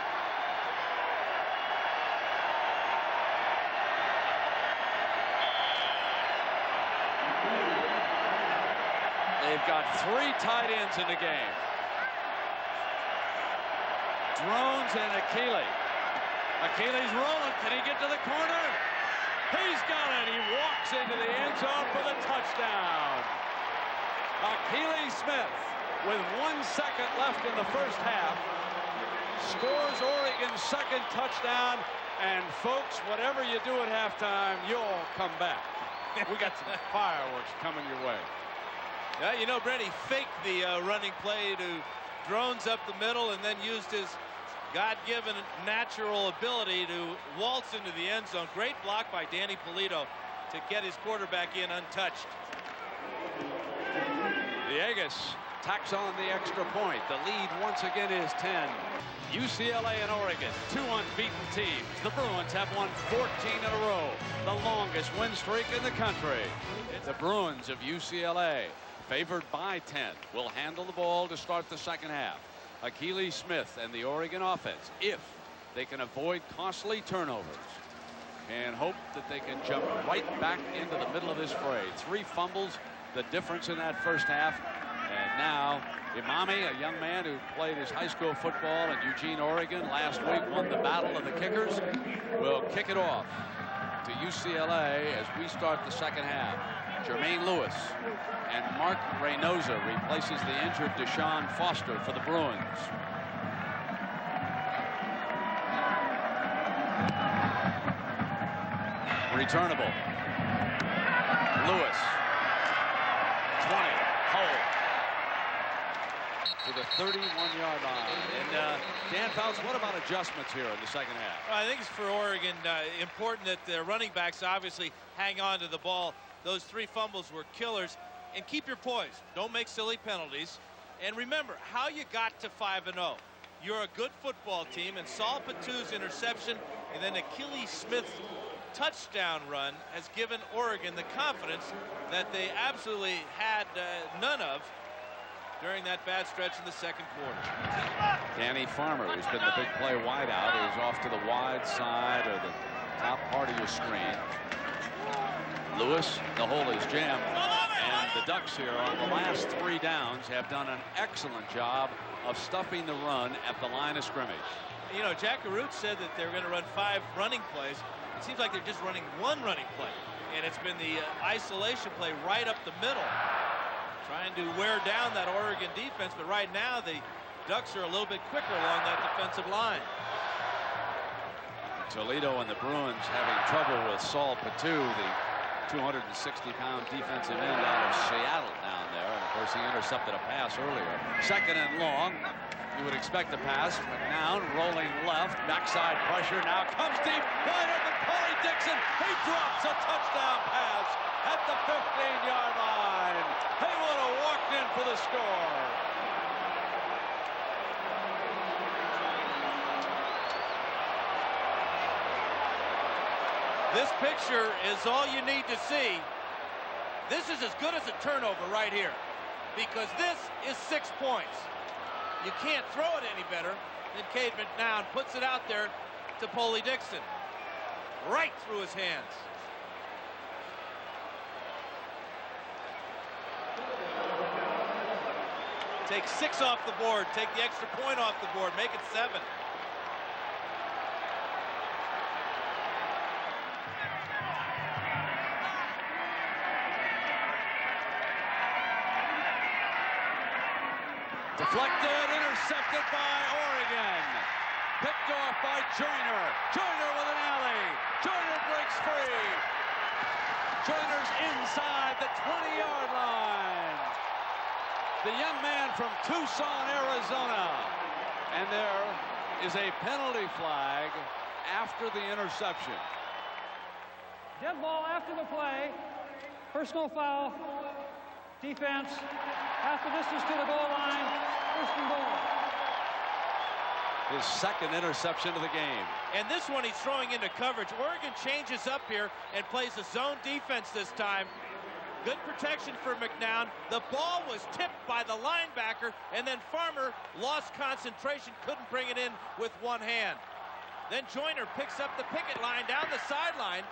They've got 3 tight ends in the game. Drones and Akili. Akili's rolling. Can he get to the corner? He's got it. He walks into the end zone for the touchdown. Akili Smith, with 1 second left in the first half, scores Oregon's second touchdown. And folks, whatever you do at halftime, you'll come back. We got some fireworks coming your way. Yeah, you know, Brent, he faked the running play to drones up the middle and then used his God-given natural ability to waltz into the end zone. Great block by Danny Polito to get his quarterback in untouched. Villegas tacks on the extra point. The lead once again is 10. UCLA and Oregon, 2 unbeaten teams. The Bruins have won 14 in a row, the longest win streak in the country. The Bruins of UCLA, favored by 10, will handle the ball to start the second half. Akili Smith and the Oregon offense, if they can avoid costly turnovers, and hope that they can jump right back into the middle of this fray. 3 fumbles, the difference in that first half. And now Imami, a young man who played his high school football in Eugene, Oregon, last week won the battle of the kickers, will kick it off to UCLA as we start the second half. Jermaine Lewis and Mark Reynosa replaces the injured Deshaun Foster for the Bruins. Returnable. Lewis. 20. Hold. To the 31-yard line. And Dan Fouts, what about adjustments here in the second half? Well, I think it's for Oregon important that the running backs obviously hang on to the ball. Those 3 fumbles were killers. And keep your poise. Don't make silly penalties. And remember how you got to 5-0. You're a good football team, and Saul Patu's interception and then Akili Smith's touchdown run has given Oregon the confidence that they absolutely had none of during that bad stretch in the second quarter. Danny Farmer, who's been the big play wideout, is off to the wide side or the top part of your screen. Lewis, the hole is jammed. And the Ducks here on the last 3 downs have done an excellent job of stuffing the run at the line of scrimmage. You know, Jack Arute said that they were going to run 5 running plays. It seems like they're just running 1 running play. And it's been the isolation play right up the middle, trying to wear down that Oregon defense. But right now, the Ducks are a little bit quicker along that defensive line. Toledo and the Bruins having trouble with Saul Patu, the 260-pound defensive end out of Seattle down there. And of course, he intercepted a pass earlier. Second and long. You would expect a pass. McNown rolling left. Backside pressure. Now comes deep. Wide open. Paulie Dixon. He drops a touchdown pass at the 15-yard line. He would have walked in for the score. This picture is all you need to see. This is as good as a turnover right here, because this is 6 points. You can't throw it any better than Cade McNown puts it out there to Paulie Dixon. Right through his hands. Take 6 off the board. Take the extra point off the board. Make it 7. Deflected, intercepted by Oregon. Picked off by Joyner. Joyner with an alley. Joyner breaks free. Joyner's inside the 20-yard line. The young man from Tucson, Arizona. And there is a penalty flag after the interception. Dead ball after the play. Personal foul. Defense. Half the distance to the goal line. First and goal. His second interception of the game. And this one he's throwing into coverage. Oregon changes up here and plays a zone defense this time. Good protection for McNown. The ball was tipped by the linebacker, and then Farmer lost concentration, couldn't bring it in with one hand. Then Joyner picks up the picket line down the sideline.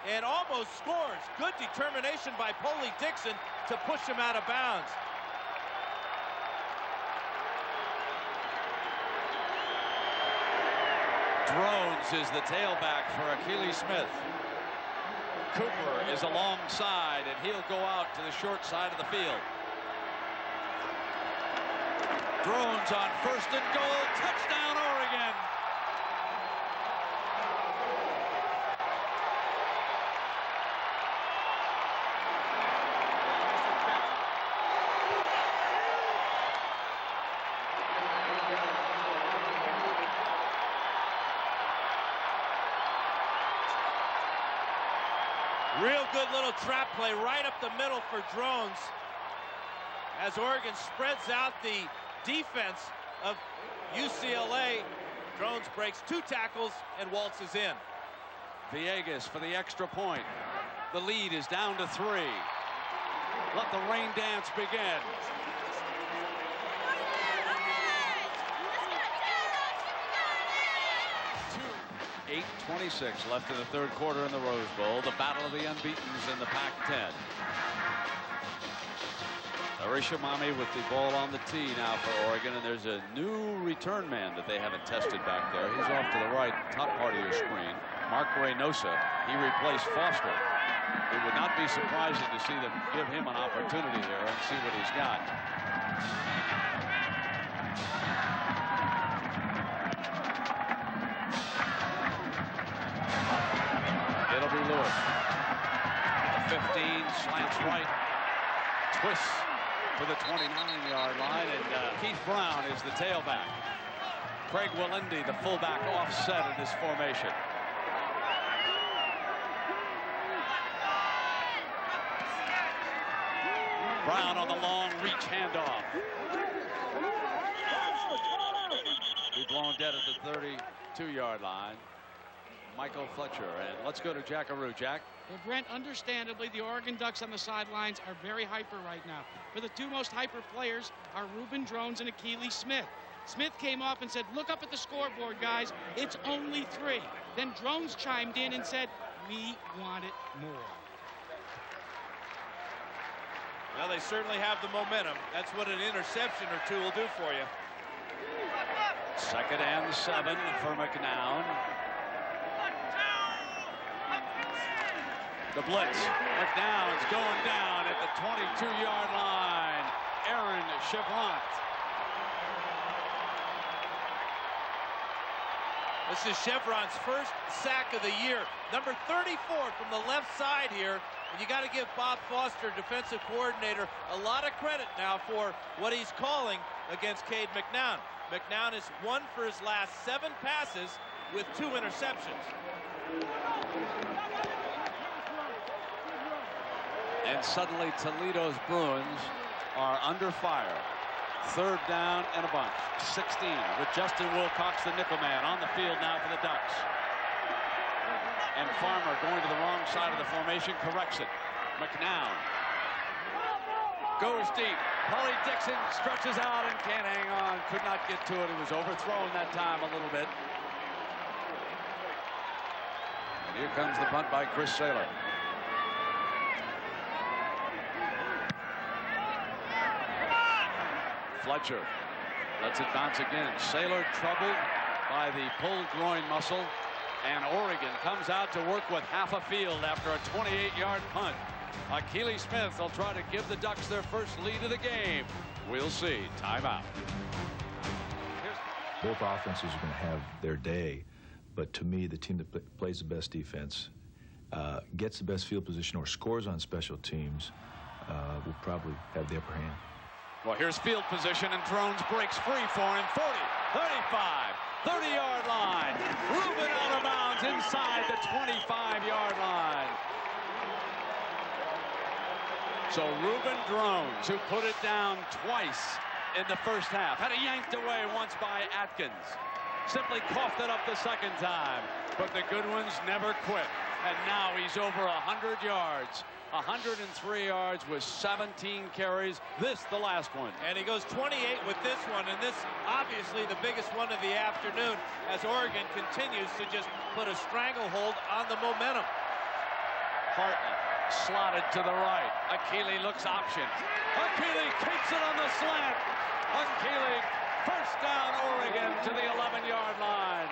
and almost scores. Good determination by Polly Dixon to push him out of bounds. Drones is the tailback for Akili Smith. Cooper is alongside, and he'll go out to the short side of the field. Drones on first and goal. Touchdown, Oregon. Real good little trap play right up the middle for Drones as Oregon spreads out the defense of UCLA. Drones breaks 2 tackles and waltzes in. Villegas for the extra point. The lead is down to 3. Let the rain dance begin. 8:26 left in the third quarter in the Rose Bowl. The battle of the unbeatens in the Pac-10. Arishamami with the ball on the tee now for Oregon, and there's a new return man that they haven't tested back there. He's off to the right, top part of your screen. Mark Reynosa. He replaced Foster. It would not be surprising to see them give him an opportunity here and see what he's got. It'll be Lewis. 15 slants right. Twists to the 29-yard line, and Keith Brown is the tailback. Craig Willendi, the fullback, offset in this formation. Brown on the long reach handoff. Be blown dead at the 32-yard line. Michael Fletcher, and let's go to Jackaroo. Jack. Well, Brent, understandably, the Oregon Ducks on the sidelines are very hyper right now. But the 2 most hyper players are Reuben Drones and Akili Smith. Smith came up and said, look up at the scoreboard, guys. It's only 3. Then Drones chimed in and said, we want it more. Well, they certainly have the momentum. That's what an interception or 2 will do for you. 2nd and 7 for McNown. The blitz. McNown's going down at the 22-yard line. Aaron Chevrant. This is Chevrant's first sack of the year. Number 34 from the left side here. And you got to give Bob Foster, defensive coordinator, a lot of credit now for what he's calling against Cade McNown. McNown is 1 for his last 7 passes with 2 interceptions. And suddenly Toledo's Bruins are under fire. 3rd down and a bunch. 16 with Justin Wilcox, the nickel man, on the field now for the Ducks. And Farmer going to the wrong side of the formation, corrects it. McNown goes deep. Polly Dixon stretches out and can't hang on. Could not get to it. It was overthrown that time a little bit. And here comes the punt by Chris Saylor. Fletcher lets it bounce again. Saylor troubled by the pulled groin muscle, and Oregon comes out to work with half a field after a 28-yard punt. Akili Smith will try to give the Ducks their first lead of the game. We'll see. Timeout. Both offenses are going to have their day, but to me, the team that plays the best defense, gets the best field position, or scores on special teams, will probably have the upper hand. Well, here's field position, and Drones breaks free for him. 40, 35, 30-yard line. Reuben out of bounds inside the 25-yard line. So Reuben Drones, who put it down twice in the first half, had it yanked away once by Atkins. Simply coughed it up the second time. But the good ones never quit. And now he's over 100 yards. 103 yards with 17 carries. This, the last one. And he goes 28 with this one. And this, obviously, the biggest one of the afternoon as Oregon continues to just put a stranglehold on the momentum. Hartley slotted to the right. Akili looks option. Akili keeps it on the slant. Akili, first down Oregon to the 11-yard line.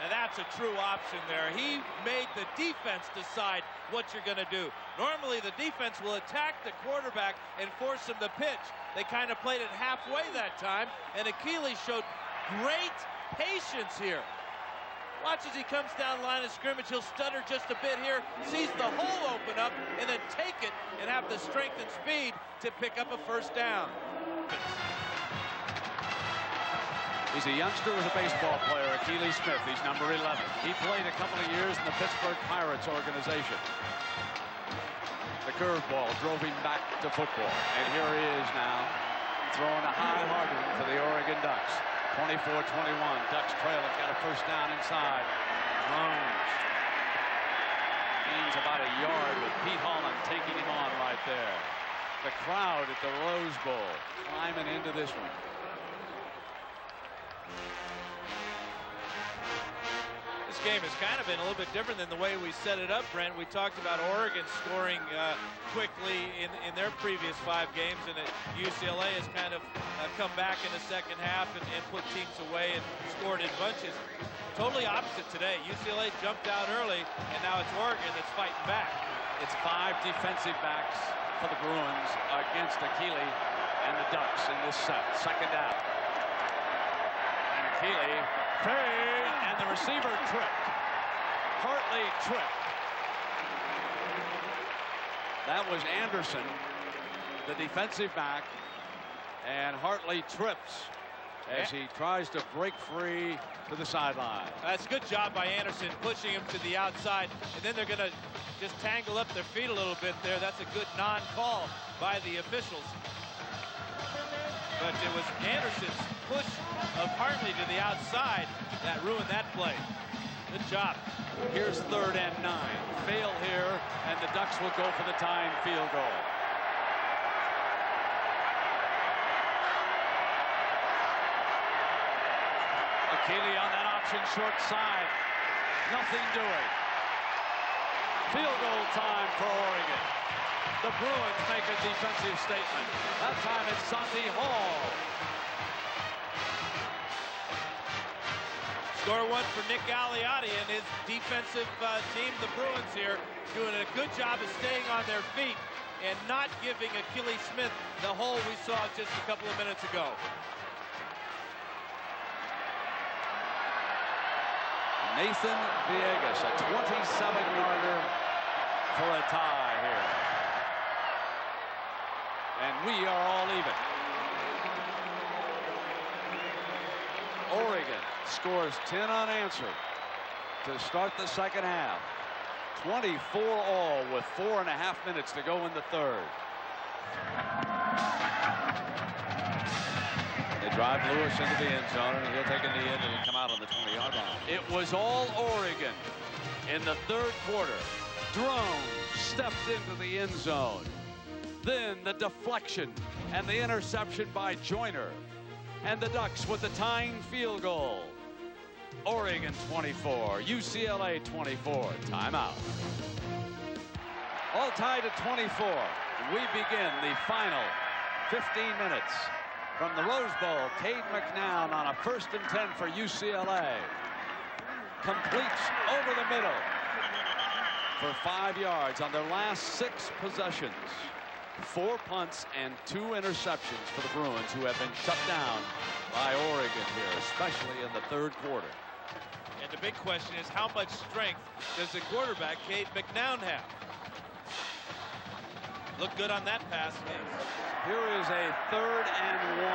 And that's a true option there. He made the defense decide what you're going to do. Normally, the defense will attack the quarterback and force him to pitch. They kind of played it halfway that time, and Akili showed great patience here. Watch as he comes down the line of scrimmage. He'll stutter just a bit here, sees the hole open up, and then take it and have the strength and speed to pick up a first down. He's a youngster with a baseball player, Akili Smith. He's number 11. He played a couple of years in the Pittsburgh Pirates organization. The curveball drove him back to football. And here he is now, throwing a high harder for the Oregon Ducks. 24-21. Ducks trail. It's got a first down inside. Drones. Gains about a yard with Pete Holland taking him on right there. The crowd at the Rose Bowl climbing into this one. This game has kind of been a little bit different than the way we set it up, Brent. We talked about Oregon scoring quickly in their previous 5 games, and UCLA has kind of come back in the second half and put teams away and scored in bunches. Totally opposite today. UCLA jumped out early, and now it's Oregon that's fighting back. It's 5 defensive backs for the Bruins against Akili and the Ducks in this set. Second down. And Akili paid, and the receiver tripped. Hartley tripped. That was Anderson, the defensive back, and Hartley trips as he tries to break free to the sideline. That's a good job by Anderson, pushing him to the outside, and then they're going to just tangle up their feet a little bit there. That's a good non-call by the officials. But it was Anderson's push of Hartley to the outside that ruined that play. Good job. Here's 3rd and 9. Fail here, and the Ducks will go for the tying field goal. Akili on that option short side. Nothing doing. Field goal time for Oregon. The Bruins make a defensive statement. That time it's Sandy Hall. Score 1 for Nick Galeotti and his defensive team, the Bruins here, doing a good job of staying on their feet and not giving Akili Smith the hole we saw just a couple of minutes ago. Nathan Villegas, a 27-yarder for a tie here. And we are all even. Oregon scores 10 unanswered to start the second half. 24 all with 4.5 minutes to go in the 3rd. They drive Lewis into the end zone, and he'll take a knee in and come out on the 20-yard line. It was all Oregon in the 3rd quarter. Drone stepped into the end zone. Then the deflection and the interception by Joyner. And the Ducks with the tying field goal. Oregon 24, UCLA 24. Timeout. All tied at 24. We begin the final 15 minutes from the Rose Bowl. Cade McNown on a 1st and 10 for UCLA. Completes over the middle for 5 yards on their last 6 possessions. 4 punts and 2 interceptions for the Bruins, who have been shut down by Oregon here, especially in the 3rd quarter. And the big question is, how much strength does the quarterback, Cade McNown, have? Looked good on that pass. Here is a 3rd and 1.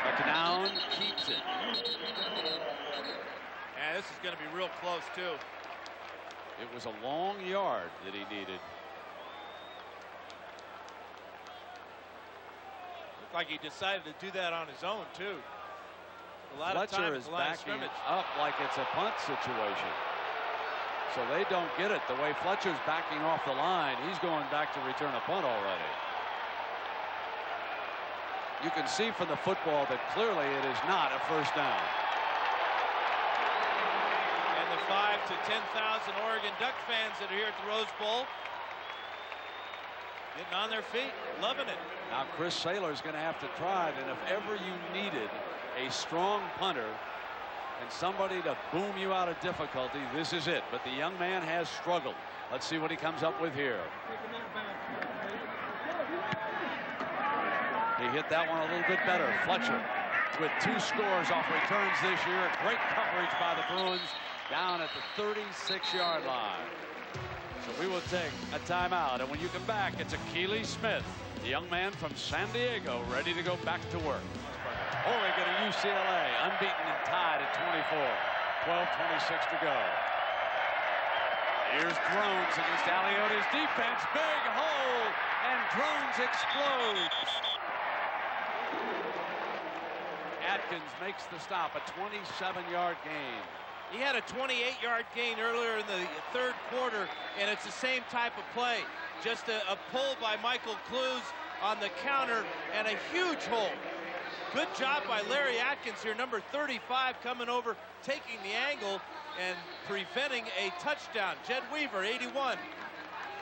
McNown keeps it. And this is going to be real close, too. It was a long yard that he needed. Looked like he decided to do that on his own, too. A lot Fletcher of time is at the line of backing scrimmage. up like it's a punt situation. So they don't get it. The way Fletcher's backing off the line, he's going back to return a punt already. You can see from the football that clearly it is not a first down. And the 5,000 to 10,000 Oregon Duck fans that are here at the Rose Bowl getting on their feet, loving it. Now Chris Saylor's going to have to try it, and if ever you needed a strong punter and somebody to boom you out of difficulty, this is it. But the young man has struggled. Let's see what he comes up with here. He hit that one a little bit better. Fletcher with 2 scores off returns this year. Great coverage by the Bruins down at the 36-yard line. So we will take a timeout, and when you come back, it's Akili Smith, the young man from San Diego, ready to go back to work. Oregon and UCLA unbeaten and tied at 24. 12:26 to go. Here's Drones against Aliota's defense. Big hole, and Drones explodes. Atkins makes the stop, a 27-yard gain. He had a 28-yard gain earlier in the third quarter, and it's the same type of play. Just a pull by Michael Clues on the counter, and a huge hole. Good job by Larry Atkins here, number 35, coming over, taking the angle and preventing a touchdown. Jed Weaver, 81,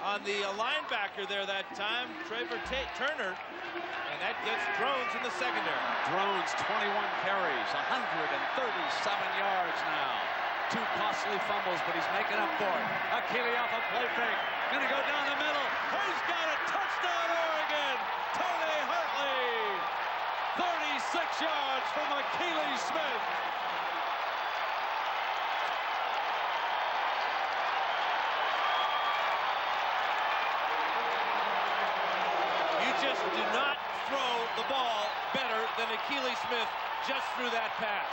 on the linebacker there that time, Trevor Turner, and that gets Drones in the secondary. Drones, 21 carries, 137 yards now. 2 costly fumbles, but he's making up for it. Akili off a play fake, gonna go down the middle. He's got a touchdown, Oregon! Tony Hartley! 36 yards from Akili Smith. You just do not throw the ball better than Akili Smith just threw that pass.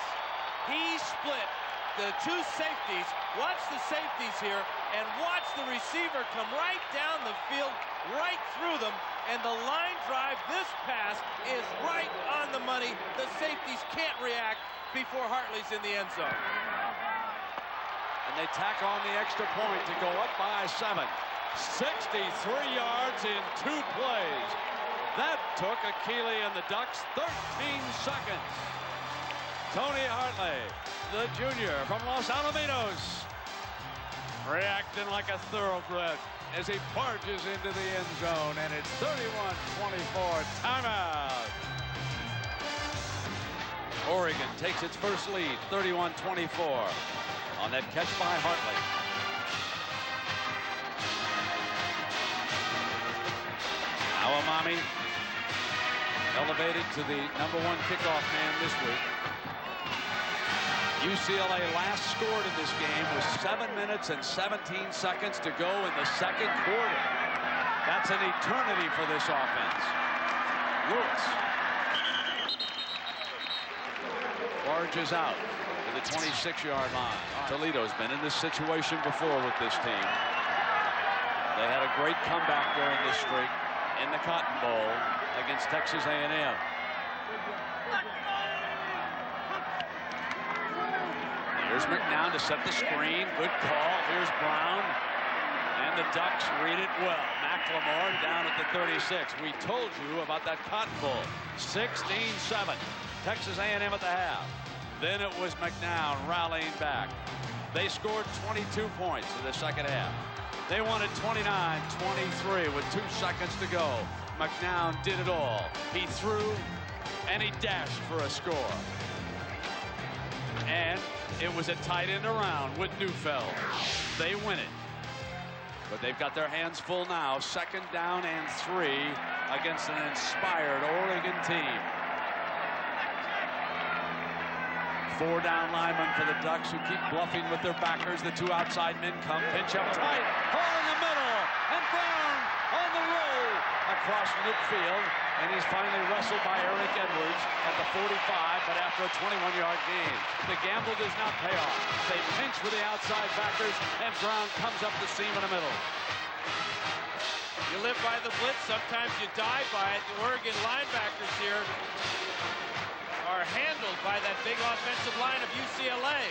He split the 2 safeties. Watch the safeties here, and watch the receiver come right down the field, right through them, and the line drive, this pass is right on the money. The safeties can't react before Hartley's in the end zone. And they tack on the extra point to go up by 7. 63 yards in 2 plays. That took Akili and the Ducks 13 seconds. Tony Hartley, the junior from Los Alamitos, reacting like a thoroughbred as he barges into the end zone, and it's 31-24, timeout. Oregon takes its first lead, 31-24, on that catch by Hartley. Awamami elevated to the #1 kickoff man this week. UCLA last scored in this game with 7 minutes and 17 seconds to go in the second quarter. That's an eternity for this offense. Lewis barges out to the 26-yard line. Toledo's been in this situation before with this team. They had a great comeback during this streak in the Cotton Bowl against Texas A&M. Here's McNown to set the screen. Good call. Here's Brown. And the Ducks read it well. McLemore down at the 36. We told you about that Cotton Bowl. 16-7. Texas A&M at the half. Then it was McNown rallying back. They scored 22 points in the second half. They won it 29-23 with 2 seconds to go. McNown did it all. He threw and he dashed for a score. And it was a tight end around with Neufeld. They win it. But they've got their hands full now. 2nd down and 3 against an inspired Oregon team. 4 down linemen for the Ducks, who keep bluffing with their backers. The 2 outside men come, pinch up tight, hole in the middle, and Brown on the roll across midfield, and he's finally wrestled by Eric Edwards at the 45, but after a 21-yard gain. The gamble does not pay off. They pinch with the outside backers, and Brown comes up the seam in the middle. You live by the blitz, sometimes you die by it. The Oregon linebackers here are handled by that big offensive line of UCLA.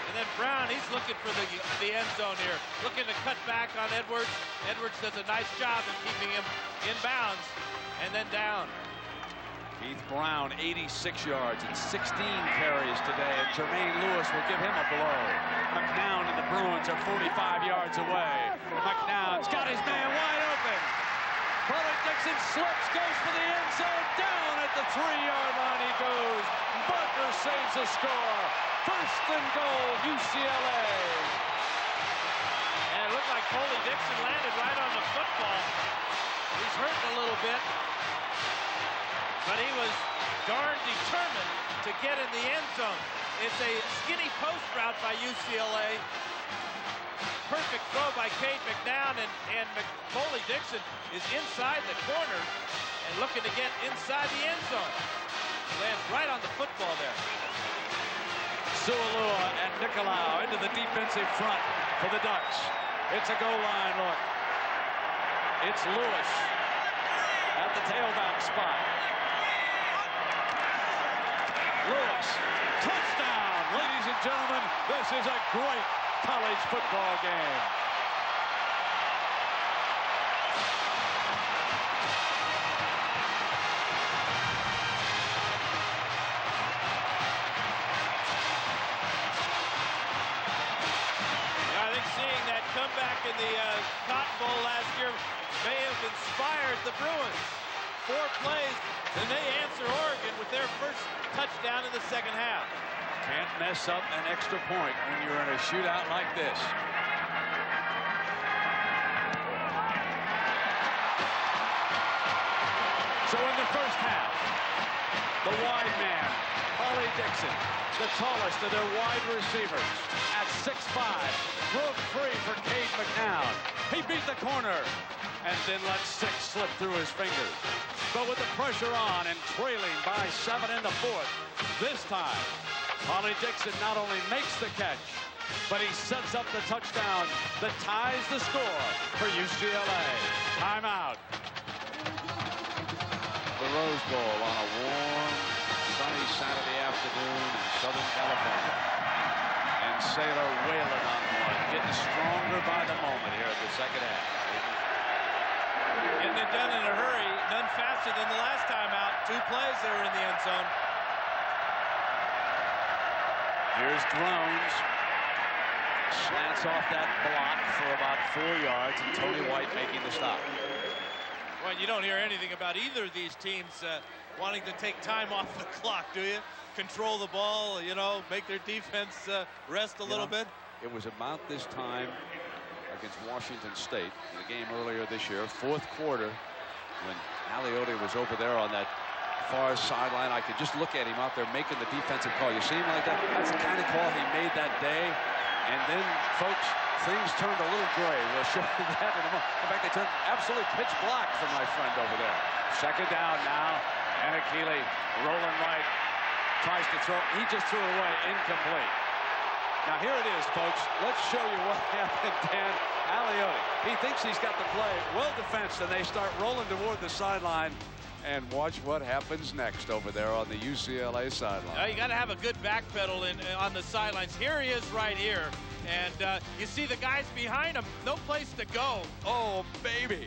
And then Brown, he's looking for the end zone here, looking to cut back on Edwards. Edwards does a nice job of keeping him in bounds and then down. Keith Brown, 86 yards and 16 carries today, and Jermaine Lewis will give him a blow. McNown and the Bruins are 45 yards away. McNown's got his man wide open. Paulie Dixon slips, goes for the end zone, down at the 3-yard line he goes. Barker saves the score. First and goal, UCLA. And it looked like Paulie Dixon landed right on the football. He's hurting a little bit, but he was darn determined to get in the end zone. It's a skinny post route by UCLA. Perfect throw by Cade McNown, and Paulie Dixon is inside the corner and looking to get inside the end zone. Lands right on the football there. Sualua and Nicolau into the defensive front for the Ducks. It's a goal line look. It's Lewis at the tailback spot. Lewis, touchdown! Ladies and gentlemen, this is a great college football game. I think seeing that comeback in the Cotton Bowl last year may have inspired the Bruins. 4 plays, and they answer Oregon with their first touchdown in the second half. Can't mess up an extra point when you're in a shootout like this. So in the first half, the wide man, Paulie Dixon, the tallest of their wide receivers, at 6'5", broke free for Cade McNown. He beat the corner and then let 6 slip through his fingers. But with the pressure on and trailing by 7 in the fourth, this time, Paulie Dixon not only makes the catch, but he sets up the touchdown that ties the score for UCLA. Timeout. The Rose Bowl on a warm, sunny Saturday afternoon in Southern California. And Sailor wailing on one, getting stronger by the moment here at the second half. Getting it done in a hurry, done faster than the last time out. 2 plays, they were in the end zone. Here's Drones. Slants off that block for about 4 yards, and Tony White making the stop. Well, you don't hear anything about either of these teams wanting to take time off the clock, do you? Control the ball, you know, make their defense rest a little bit. It was about this time against Washington State in the game earlier this year, 4th quarter, when Aliotti was over there on that far sideline. I could just look at him out there making the defensive call. You see him like that? That's the kind of call he made that day. And then, folks, things turned a little gray. We'll show you that in a moment. In fact, they turned absolutely pitch black for my friend over there. Second down now, and Akili rolling right, tries to throw. He just threw away, incomplete. Now here it is, folks. Let's show you what happened, Dan. Aliotti, he thinks he's got the play well defensed, and they start rolling toward the sideline. And watch what happens next over there on the UCLA sideline. You got to have a good back pedal on the sidelines. Here he is right here. And you see the guys behind him, no place to go. Oh, baby.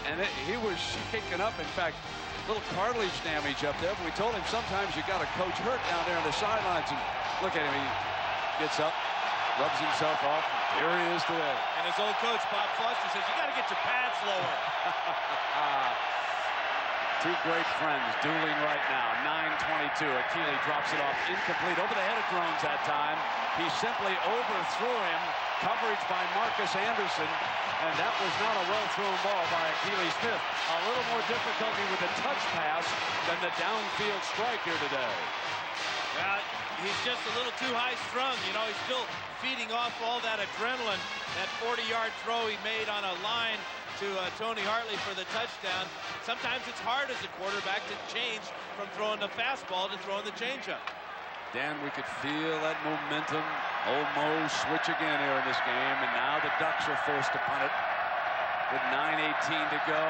And he was shaking up. In fact, little cartilage damage up there. But we told him sometimes you got a coach hurt down there on the sidelines. And look at him. He gets up, rubs himself off. Here he is today. And his old coach, Bob Foster, says, you got to get your pads lower. 2 great friends dueling right now. 9:22. Akili drops it off incomplete over the head of Drones that time. He simply overthrew him. Coverage by Marcus Anderson. And that was not a well-thrown ball by Akili Smith. A little more difficulty with the touch pass than the downfield strike here today. Well, he's just a little too high-strung. You know, he's still feeding off all that adrenaline. That 40-yard throw he made on a line to Tony Hartley for the touchdown. Sometimes it's hard as a quarterback to change from throwing the fastball to throwing the changeup. Dan, we could feel that momentum. Old Mo switch again here in this game, and now the Ducks are forced to punt it with 9:18 to go.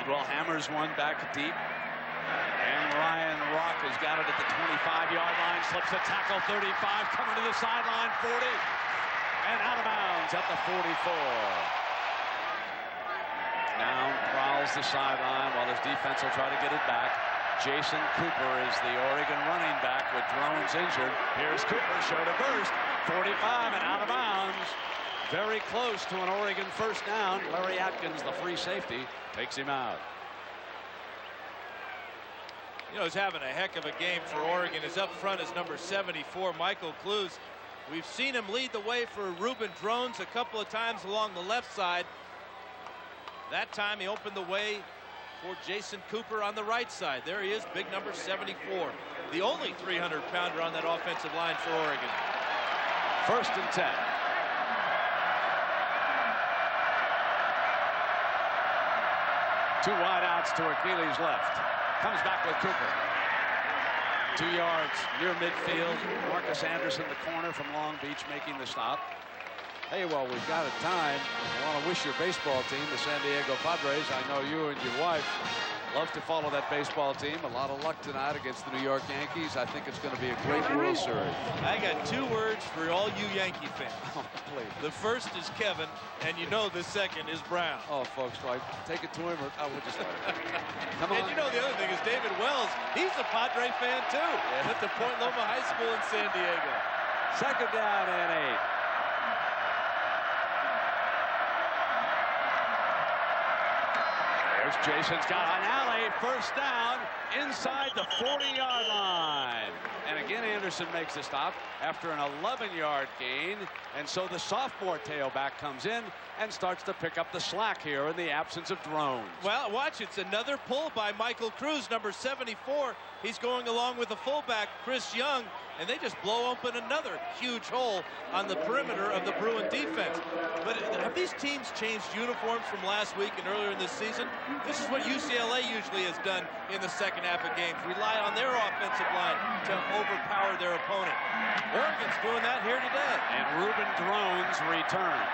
Well, hammers one back deep. And Ryan Rock has got it at the 25-yard line, slips a tackle, 35, coming to the sideline, 40, and out of bounds at the 44. Now prowls the sideline while his defense will try to get it back. Jason Cooper is the Oregon running back with Drones injured. Here's Cooper, show to burst, 45 and out of bounds. Very close to an Oregon first down. Larry Atkins, the free safety, takes him out. You know, he's having a heck of a game for Oregon. His up front is number 74, Michael Clues. We've seen him lead the way for Reuben Drones a couple of times along the left side. That time he opened the way for Jason Cooper on the right side. There he is, big number 74. The only 300-pounder on that offensive line for Oregon. 1st and 10. Two wideouts to Akili's left. Comes back with Cooper. 2 yards near midfield. Marcus Anderson, the corner from Long Beach, making the stop. Hey, well, we've got a time. I want to wish your baseball team, the San Diego Padres. I know you and your wife love to follow that baseball team. A lot of luck tonight against the New York Yankees. I think it's going to be a great World Series. I got 2 words for all you Yankee fans. Oh, please. The first is Kevin, and you know the second is Brown. Oh, folks, do I take it to him or we'll just let it? Come on. And you know the other thing is David Wells. He's a Padre fan, too. Yeah. Went to Point Loma High School in San Diego. 2nd down and 8. Jason's got an alley, 1st down, inside the 40-yard line. And again, Anderson makes the stop after an 11-yard gain. And so the sophomore tailback comes in and starts to pick up the slack here in the absence of Drones. Well, watch, it's another pull by Michael Cruz, number 74. He's going along with the fullback, Chris Young, and they just blow open another huge hole on the perimeter of the Bruin defense. But have these teams changed uniforms from last week and earlier in this season? This is what UCLA usually has done in the second half of games. Rely on their offensive line to overpower their opponent. Oregon's doing that here today. And Reuben Drones returns.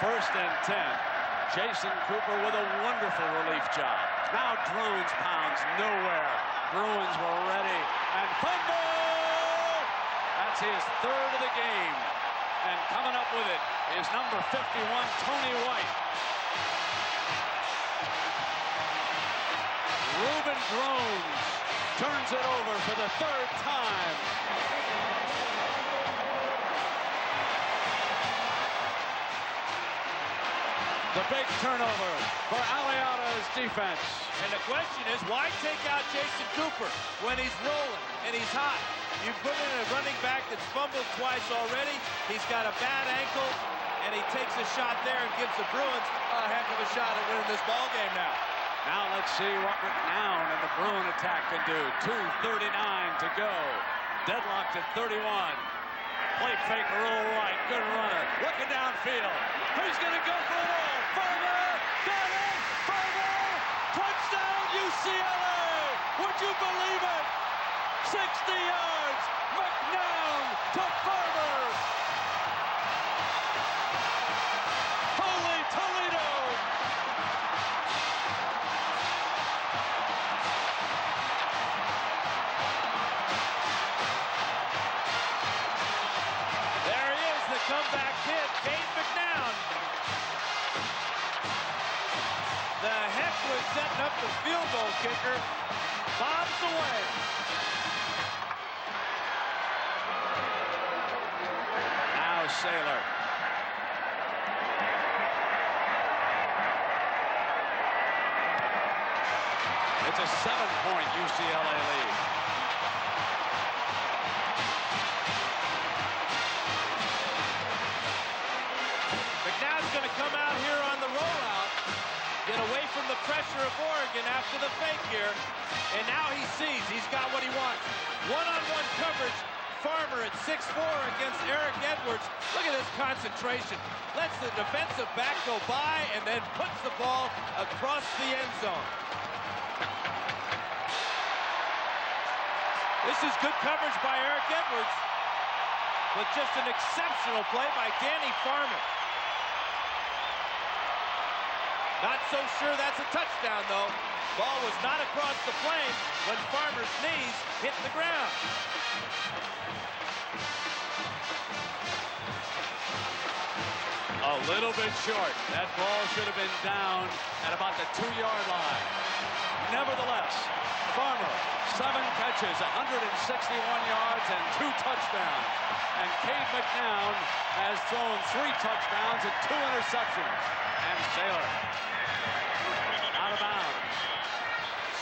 1st and 10. Jason Cooper with a wonderful relief job. Now Drones pounds nowhere. Bruins were ready. And fumble! That's his 3rd of the game. And coming up with it is number 51, Tony White. Reuben Drones turns it over for the 3rd time. The big turnover for Aliata's defense. And the question is, why take out Jason Cooper when he's rolling and he's hot? You put in a running back that's fumbled twice already. He's got a bad ankle, and he takes a shot there and gives the Bruins a heck of a shot at winning this ball game now. Now let's see what McNown and the Bruin attack can do. 2:39 to go. Deadlocked at 31. Play fake, roll right. Good runner. Looking downfield. Who's going to go for it all? Farmer! Got it! Farmer! Touchdown UCLA! Would you believe it? 60 yards. McNown to Farmer. Holy Toledo! There he is, the comeback kid, Cade McNown. The heck was setting up the field goal kicker. Bobs away. Now Saylor. It's a 7-point UCLA lead. McNown's going to come out here on the rollout, get away from the pressure of Oregon after the fake here, and now he sees he's got what he wants. One-on-one coverage. Farmer at 6'4" against Eric Edwards. Look at this concentration. Lets the defensive back go by and then puts the ball across the end zone. This is good coverage by Eric Edwards, but just an exceptional play by Danny Farmer. Not so sure that's a touchdown, though. Ball was not across the plane when Farmer's knees hit the ground. A little bit short. That ball should have been down at about the 2-yard line. Nevertheless, Farmer, 7 catches, 161 yards, and 2 touchdowns. And Cade McNown has thrown 3 touchdowns and 2 interceptions. And Saylor out of bounds.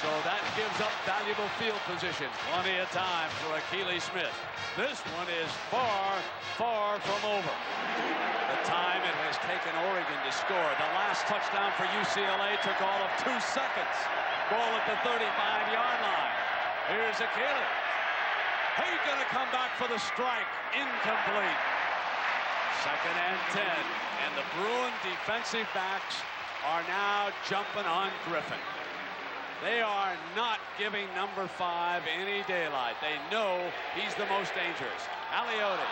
So that gives up valuable field position. Plenty of time for Akili Smith. This one is far, far from over. The time it has taken Oregon to score. The last touchdown for UCLA took all of 2 seconds. Ball at the 35-yard line. Here's Akili. He's going to come back for the strike. Incomplete. 2nd and 10. And the Bruin defensive backs are now jumping on Griffin. They are not giving number 5 any daylight. They know he's the most dangerous. Aliotti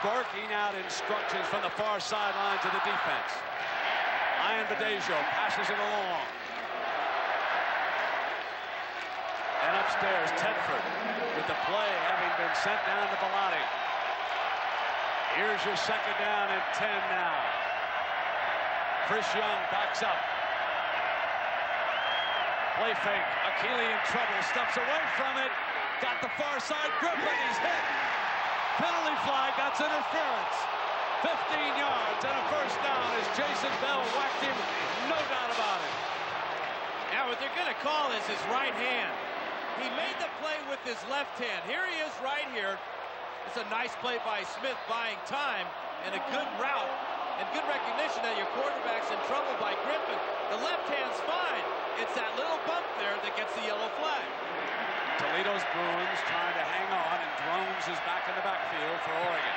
barking out instructions from the far sideline to the defense. Ian Badejo passes it along. And upstairs, Tedford with the play having been sent down to Bellotti. Here's your 2nd down and 10 now. Chris Young backs up. Play fake. Akili in trouble. Steps away from it. Got the far side. Griffin, he's hit. Penalty flag. That's interference. 15 yards and a 1st down as Jason Bell whacked him. No doubt about it. Now what they're going to call is his right hand. He made the play with his left hand. Here he is right here. It's a nice play by Smith, buying time and a good route and good recognition that your quarterback's in trouble by Griffin. The left hand's fine. It's that little bump there that gets the yellow flag. Toledo's Bruins trying to hang on, and Drones is back in the backfield for Oregon.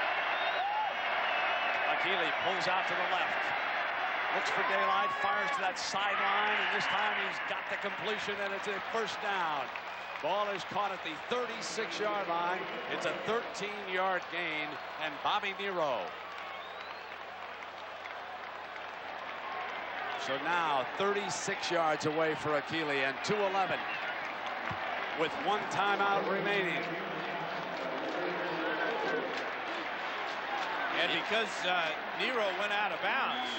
Akili pulls out to the left. Looks for daylight, fires to that sideline, and this time he's got the completion, and it's a 1st down. Ball is caught at the 36-yard line. It's a 13-yard gain, and Bobby Nero. So now 36 yards away for Akili, and 2:11 with 1 timeout remaining. And because Nero went out of bounds,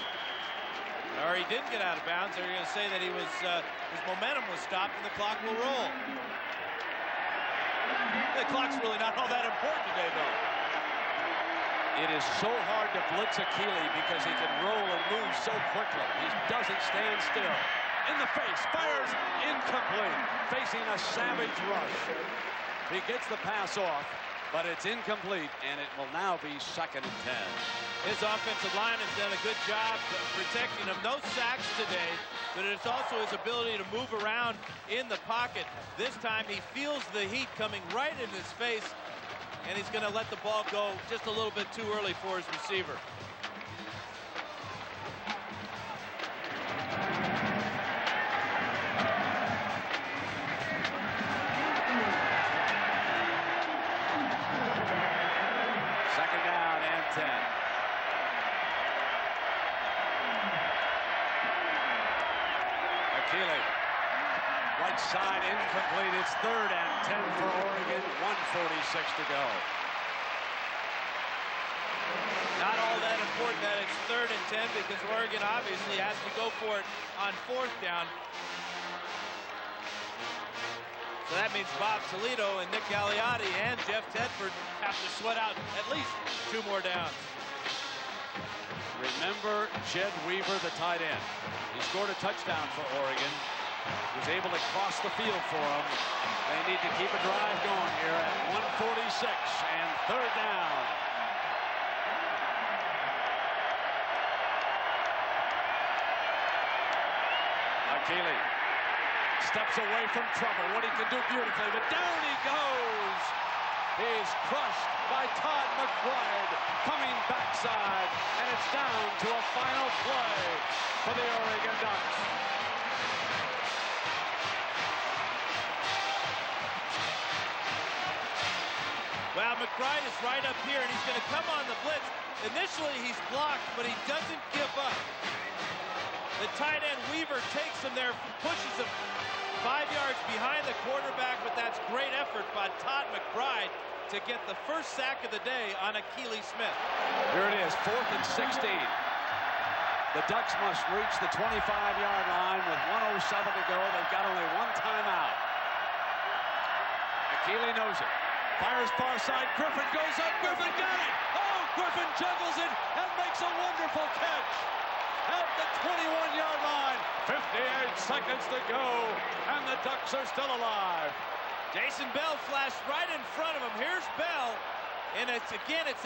or he didn't get out of bounds, they're going to say that he was his momentum was stopped and the clock will roll. The clock's really not all that important today, though. It is so hard to blitz Akili because he can roll and move so quickly. He doesn't stand still. In the face, fires, incomplete. Facing a savage rush. He gets the pass off, but it's incomplete, and it will now be 2nd and 10. His offensive line has done a good job protecting him. No sacks today, but it's also his ability to move around in the pocket. This time he feels the heat coming right in his face, and he's going to let the ball go just a little bit too early for his receiver. Second down and 10. Akili. Right side incomplete. It's 3rd and 10 for Oregon. 1:46 to go. Not all that important that it's 3rd and 10 because Oregon obviously has to go for it on 4th down. So that means Bob Toledo and Nick Aliotti and Jeff Tedford have to sweat out at least 2 more downs. Remember Jed Weaver, the tight end. He scored a touchdown for Oregon. Was able to cross the field for them. They need to keep a drive going here at 1:46 and 3rd down. Akili steps away from trouble. What he can do beautifully, but down he goes. He's crushed by Todd McBride coming backside, and it's down to a final play for the Oregon Ducks. Well, McBride is right up here, and he's going to come on the blitz. Initially, he's blocked, but he doesn't give up. The tight end Weaver takes him there, pushes him 5 yards behind the quarterback, but that's great effort by Todd McBride to get the first sack of the day on Akili Smith. Here it is, 4th and 16. The Ducks must reach the 25-yard line with 1:07 to go. They've got only one timeout. Akili knows it. Fires far side. Griffin goes up. Griffin got it. Oh, Griffin juggles it and makes a wonderful catch. At the 21-yard line, 58 seconds to go, and the Ducks are still alive. Jason Bell flashed right in front of him. Here's Bell, and it's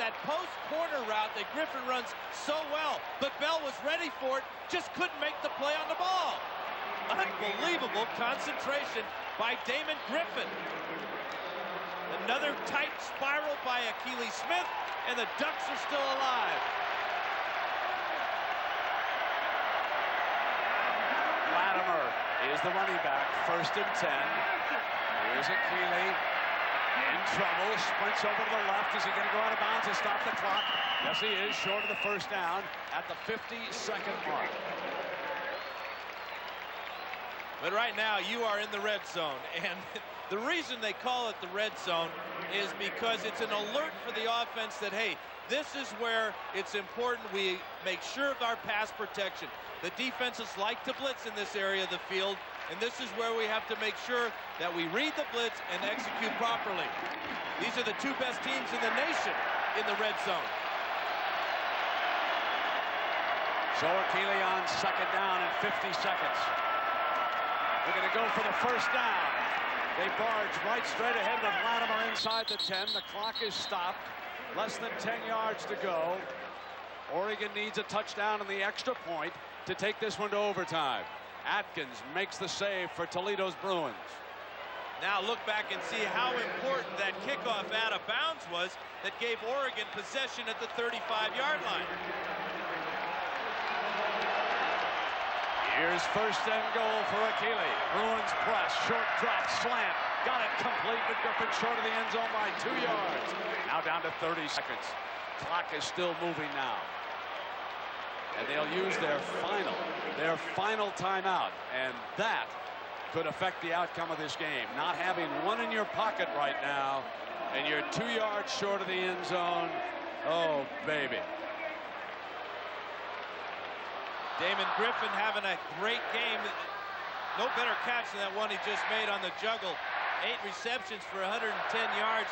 that post corner route that Griffin runs so well. But Bell was ready for it, just couldn't make the play on the ball. Unbelievable concentration by Damon Griffin. Another tight spiral by Akili Smith, and the Ducks are still alive. Latimer is the running back, 1st and 10. Here's Akili in trouble, sprints over to the left. Is he going to go out of bounds and stop the clock? Yes, he is, short of the first down at the 50-second mark. But right now, you are in the red zone, and the reason they call it the red zone is because it's an alert for the offense that, hey, this is where it's important we make sure of our pass protection. The defenses like to blitz in this area of the field, and this is where we have to make sure that we read the blitz and execute properly. These are the two best teams in the nation in the red zone. So Akili on 2nd down and 50 seconds. They're going to go for the first down. They barge right straight ahead with Latimer inside the 10. The clock is stopped. Less than 10 yards to go. Oregon needs a touchdown and the extra point to take this one to overtime. Atkins makes the save for Toledo's Bruins. Now look back and see how important that kickoff out of bounds was that gave Oregon possession at the 35-yard line. Here's 1st and goal for Akili. Bruins press, short drop, slant. Got it complete with Griffin short of the end zone by 2 yards. Now down to 30 seconds. Clock is still moving now. And they'll use their final timeout. And that could affect the outcome of this game. Not having one in your pocket right now, and you're 2 yards short of the end zone. Oh, baby. Damon Griffin having a great game. No better catch than that one he just made on the juggle. 8 receptions for 110 yards.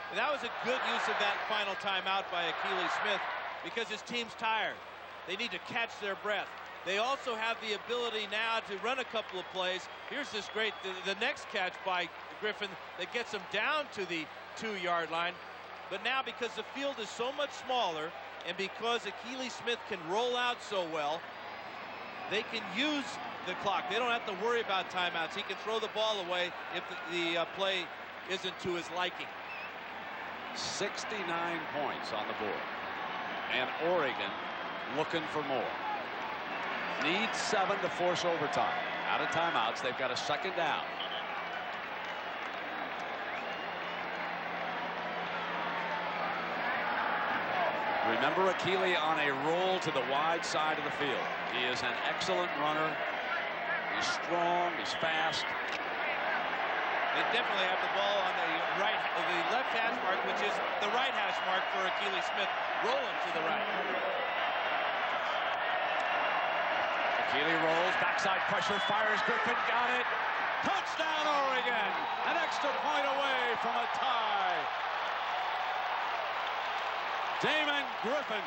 And that was a good use of that final timeout by Akili Smith because his team's tired. They need to catch their breath. They also have the ability now to run a couple of plays. Here's this great, the next catch by Griffin that gets him down to the 2-yard line. But now because the field is so much smaller and because Akili Smith can roll out so well, they can use the clock. They don't have to worry about timeouts. He can throw the ball away if the play isn't to his liking. 69 points on the board. And Oregon looking for more. Needs 7 to force overtime. Out of timeouts, they've got a 2nd down. Remember Akili on a roll to the wide side of the field. He is an excellent runner. He's strong, he's fast. They definitely have the ball on the left hash mark, which is the right hash mark for Akili Smith, rolling to the right. Akili rolls, backside pressure, fires, Griffin got it. Touchdown, Oregon! An extra point away from a tie. Damon Griffin.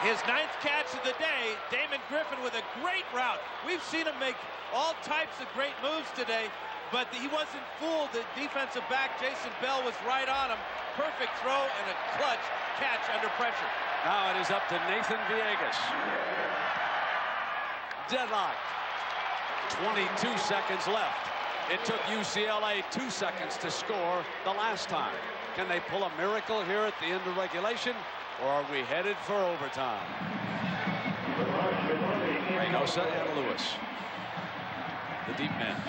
His 9th catch of the day, Damon Griffin with a great route. We've seen him make all types of great moves today, but he wasn't fooled. The defensive back, Jason Bell, was right on him. Perfect throw and a clutch catch under pressure. Now it is up to Nathan Villegas. Deadlocked. 22 seconds left. It took UCLA 2 seconds to score the last time. Can they pull a miracle here at the end of regulation, or are we headed for overtime? Reynosa and Lewis, the deep men.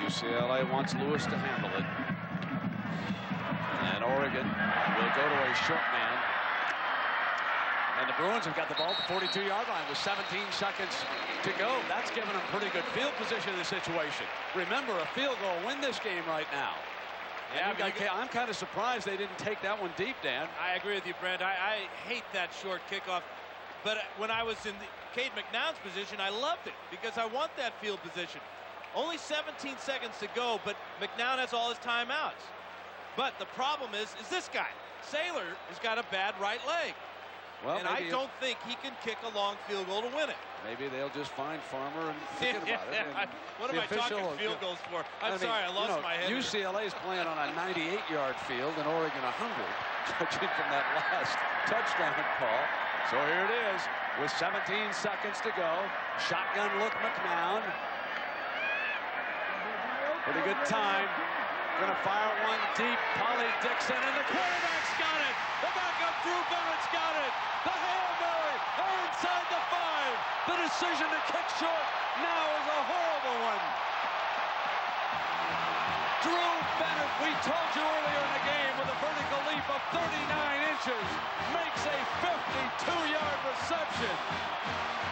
UCLA wants Lewis to handle it. And Oregon will go to a short man. And the Bruins have got the ball at the 42-yard line with 17 seconds to go. That's given them pretty good field position in the situation. Remember, a field goal win this game right now. Yeah, I'm kind of surprised they didn't take that one deep, Dan. I agree with you, Brent. I hate that short kickoff. But when I was in Cade McNown's position, I loved it because I want that field position. Only 17 seconds to go, but McNown has all his timeouts. But the problem is this guy. Saylor has got a bad right leg. Well, and I don't think he can kick a long field goal to win it. Maybe they'll just find Farmer and forget about it. What am I talking field goals for? I'm sorry, I lost my head. UCLA is playing on a 98-yard field and Oregon 100, judging from that last touchdown call. So here it is with 17 seconds to go. Shotgun look McNown. Pretty good time. Gonna fire one deep. Polly Dixon, and the quarterback's got it. The backup Drew Barrett's got it. The Hail Mary. They're inside the 5. The decision to kick short now is a horrible one. Drew Bennett, we told you earlier in the game, with a vertical leap of 39 inches, makes a 52-yard reception.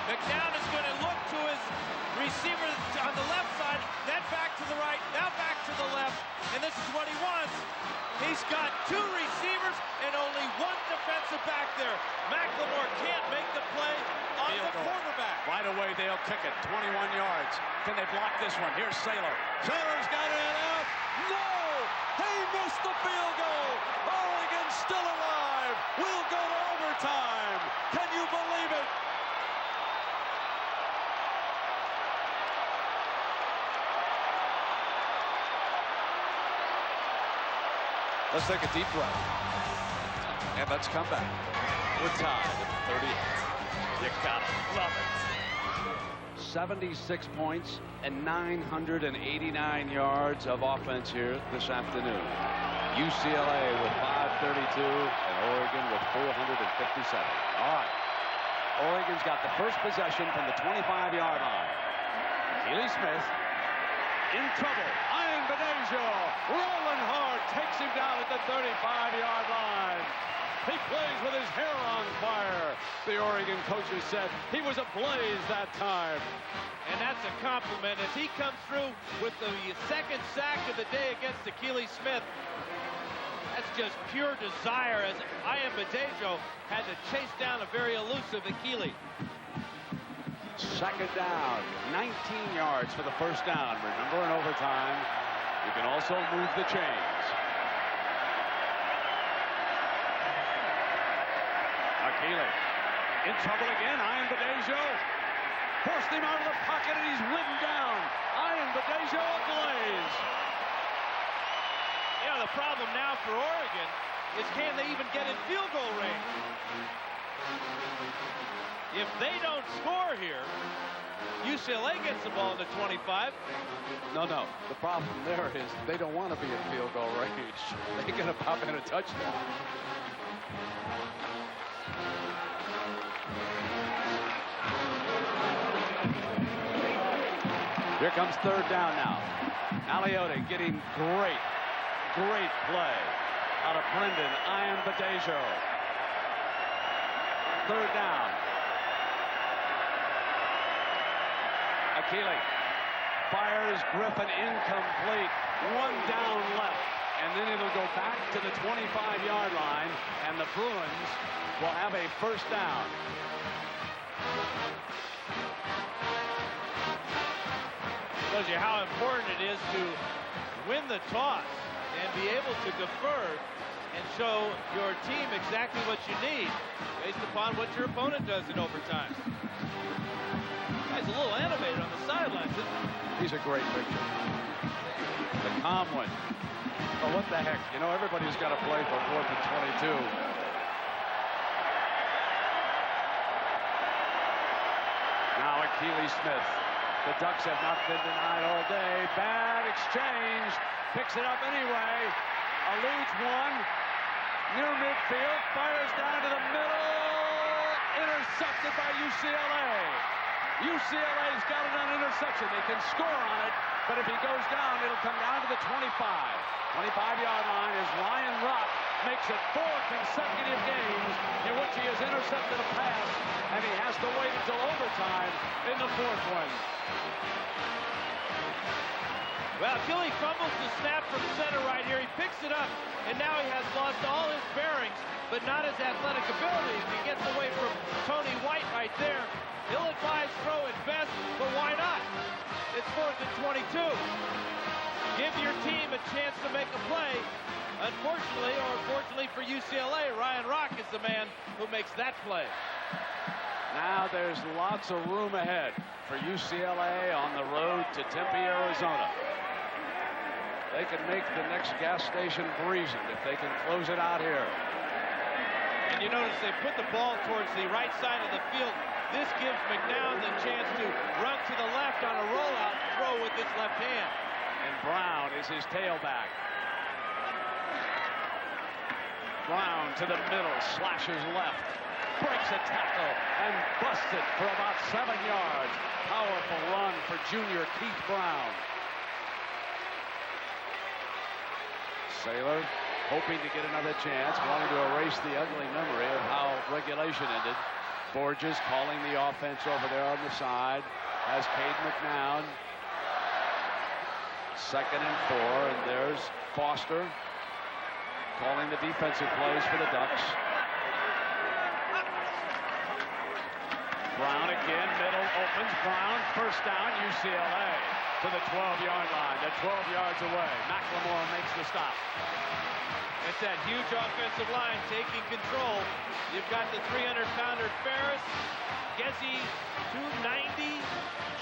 McNown is going to look to his receiver on the left side, then back to the right, now back to the left, and this is what he wants. He's got 2 receivers and only 1 defensive back there. McLemore can't make the play on the quarterback. Right away, they'll kick it. 21 yards. Can they block this one? Here's Saylor. Saylor's got it enough. No! He missed the field goal. Oregon's still alive. We'll go to overtime. Can you believe it? Let's take a deep breath. And let's come back. We're tied at 38. You gotta love it. 76 points and 989 yards of offense here this afternoon. UCLA with 532 and Oregon with 457. All right. Oregon's got the first possession from the 25-yard line. Akili Smith in trouble. Ian Badejo rolling hard, takes him down at the 35-yard line. He plays with his hair on fire. The Oregon coaches said he was ablaze that time. And that's a compliment as he comes through with the second sack of the day against Akili Smith. That's just pure desire as Ian Badejo had to chase down a very elusive Akili. Second down, 19 yards for the first down. Remember, in overtime, you can also move the chains. Akili in trouble again. Ian Badejo forced him out of the pocket, and he's ridden down. Ian Badejo ablaze. Yeah, the problem now for Oregon is can they even get in field goal range? If they don't score here, UCLA gets the ball in the 25. No. The problem there is they don't want to be in field goal range. They're going to pop in a touchdown. Here comes third down now. Aliotti getting great play out of Brendan Ian Badejo. Third down. Akili fires Griffin incomplete. 1 down left. And then it'll go back to the 25-yard line, and the Bruins will have a first down. Shows you how important it is to win the toss and be able to defer and show your team exactly what you need based upon what your opponent does in overtime. Guy's a little animated on the sidelines, isn't he? He's a great picture. The calm one. Oh, what the heck? You know, everybody's got to play for 4th and 22. Now Akili Smith. The Ducks have not been denied all day. Bad exchange. Picks it up anyway. Eludes one. Near midfield. Fires down to the middle. Intercepted by UCLA. UCLA's got it on interception. They can score on it, but if he goes down, it'll come down to the 25. 25-yard line as Ryan Rock makes it 4 consecutive games in which he has intercepted a pass, and he has to wait until overtime in the 4th one. Well, Akili fumbles the snap from center right here. He picks it up, and now he has lost all his bearings, but not his athletic ability. If he gets away from Tony White right there, ill-advised throw at best, but why not? It's 4th and 22. Give your team a chance to make a play. Unfortunately, or fortunately for UCLA, Ryan Rock is the man who makes that play. Now there's lots of room ahead for UCLA on the road to Tempe, Arizona. They can make the next gas station breezing if they can close it out here. And you notice they put the ball towards the right side of the field. This gives McNown the chance to run to the left on a rollout throw with his left hand. And Brown is his tailback. Brown to the middle, slashes left, breaks a tackle, and busts it for about 7 yards. Powerful run for junior Keith Brown. Saylor hoping to get another chance, wanting to erase the ugly memory of how regulation ended. Borges calling the offense over there on the side as Cade McNown. 2nd and 4, and there's Foster calling the defensive plays for the Ducks. Brown again, middle opens. Brown, first down, UCLA to the 12-yard line. They're 12 yards away. McLemore makes the stop. It's that huge offensive line taking control. You've got the 300-pounder Ferris, Gezzy, 290,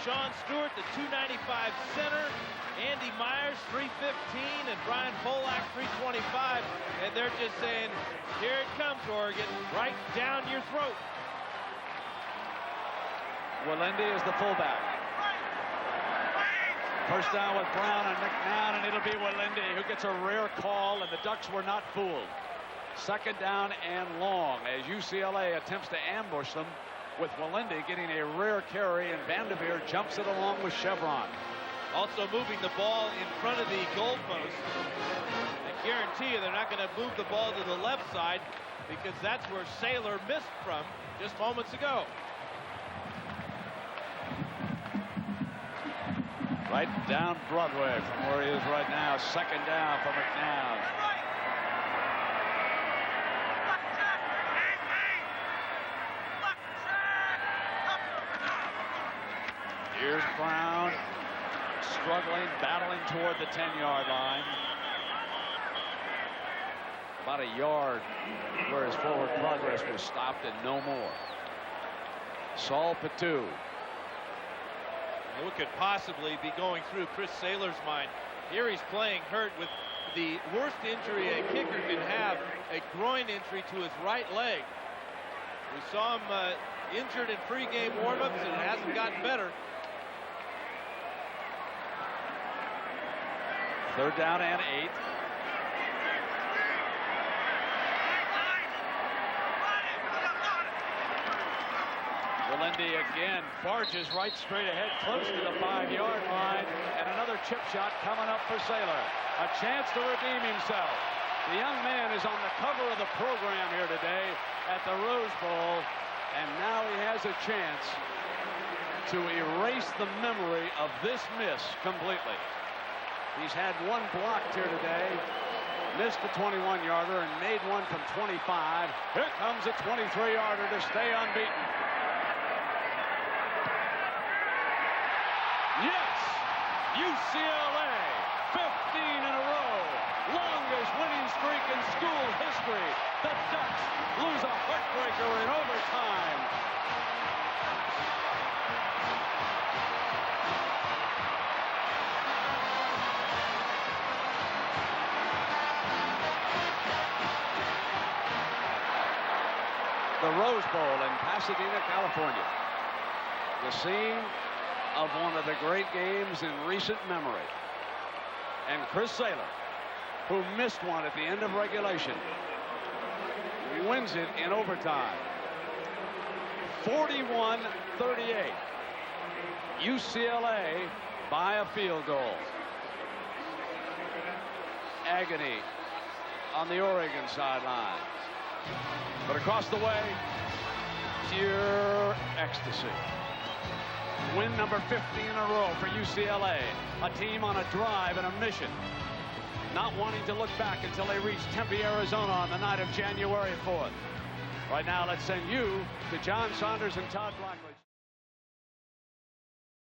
Sean Stewart, the 295 center, Andy Myers, 315, and Brian Polak, 325. And they're just saying, here it comes, Oregon, right down your throat. Walendi is the fullback. First down with Brown and McNown, and it'll be Walendi who gets a rare call, and the Ducks were not fooled. 2nd down and long as UCLA attempts to ambush them, with Walendi getting a rare carry, and Vanderveer jumps it along with Chevron. Also moving the ball in front of the goalpost. I guarantee you they're not going to move the ball to the left side, because that's where Saylor missed from just moments ago. Right down Broadway from where he is right now. 2nd down for McNown. Here's Brown, struggling, battling toward the 10-yard line. About a yard where his forward progress was stopped, and no more. Saul Patu. What could possibly be going through Chris Saylor's mind? Here he's playing hurt with the worst injury a kicker can have, a groin injury to his right leg. We saw him injured in pregame warmups, and it hasn't gotten better. 3rd down and 8. Walendi again barges right straight ahead, close to the 5-yard line, and another chip shot coming up for Saylor. A chance to redeem himself. The young man is on the cover of the program here today at the Rose Bowl, and now he has a chance to erase the memory of this miss completely. He's had one blocked here today, missed the 21-yarder, and made one from 25. Here comes a 23-yarder to stay unbeaten. Yes, UCLA, 15 in a row, longest winning streak in school history. The Ducks lose a heartbreaker in overtime. The Rose Bowl in Pasadena, California. The scene of one of the great games in recent memory. And Chris Saylor, who missed one at the end of regulation, wins it in overtime. 41-38. UCLA by a field goal. Agony on the Oregon sideline. But across the way, pure ecstasy. Win number 50 in a row for UCLA. A team on a drive and a mission. Not wanting to look back until they reach Tempe, Arizona on the night of January 4th. Right now, let's send you to John Saunders and Todd Blackley.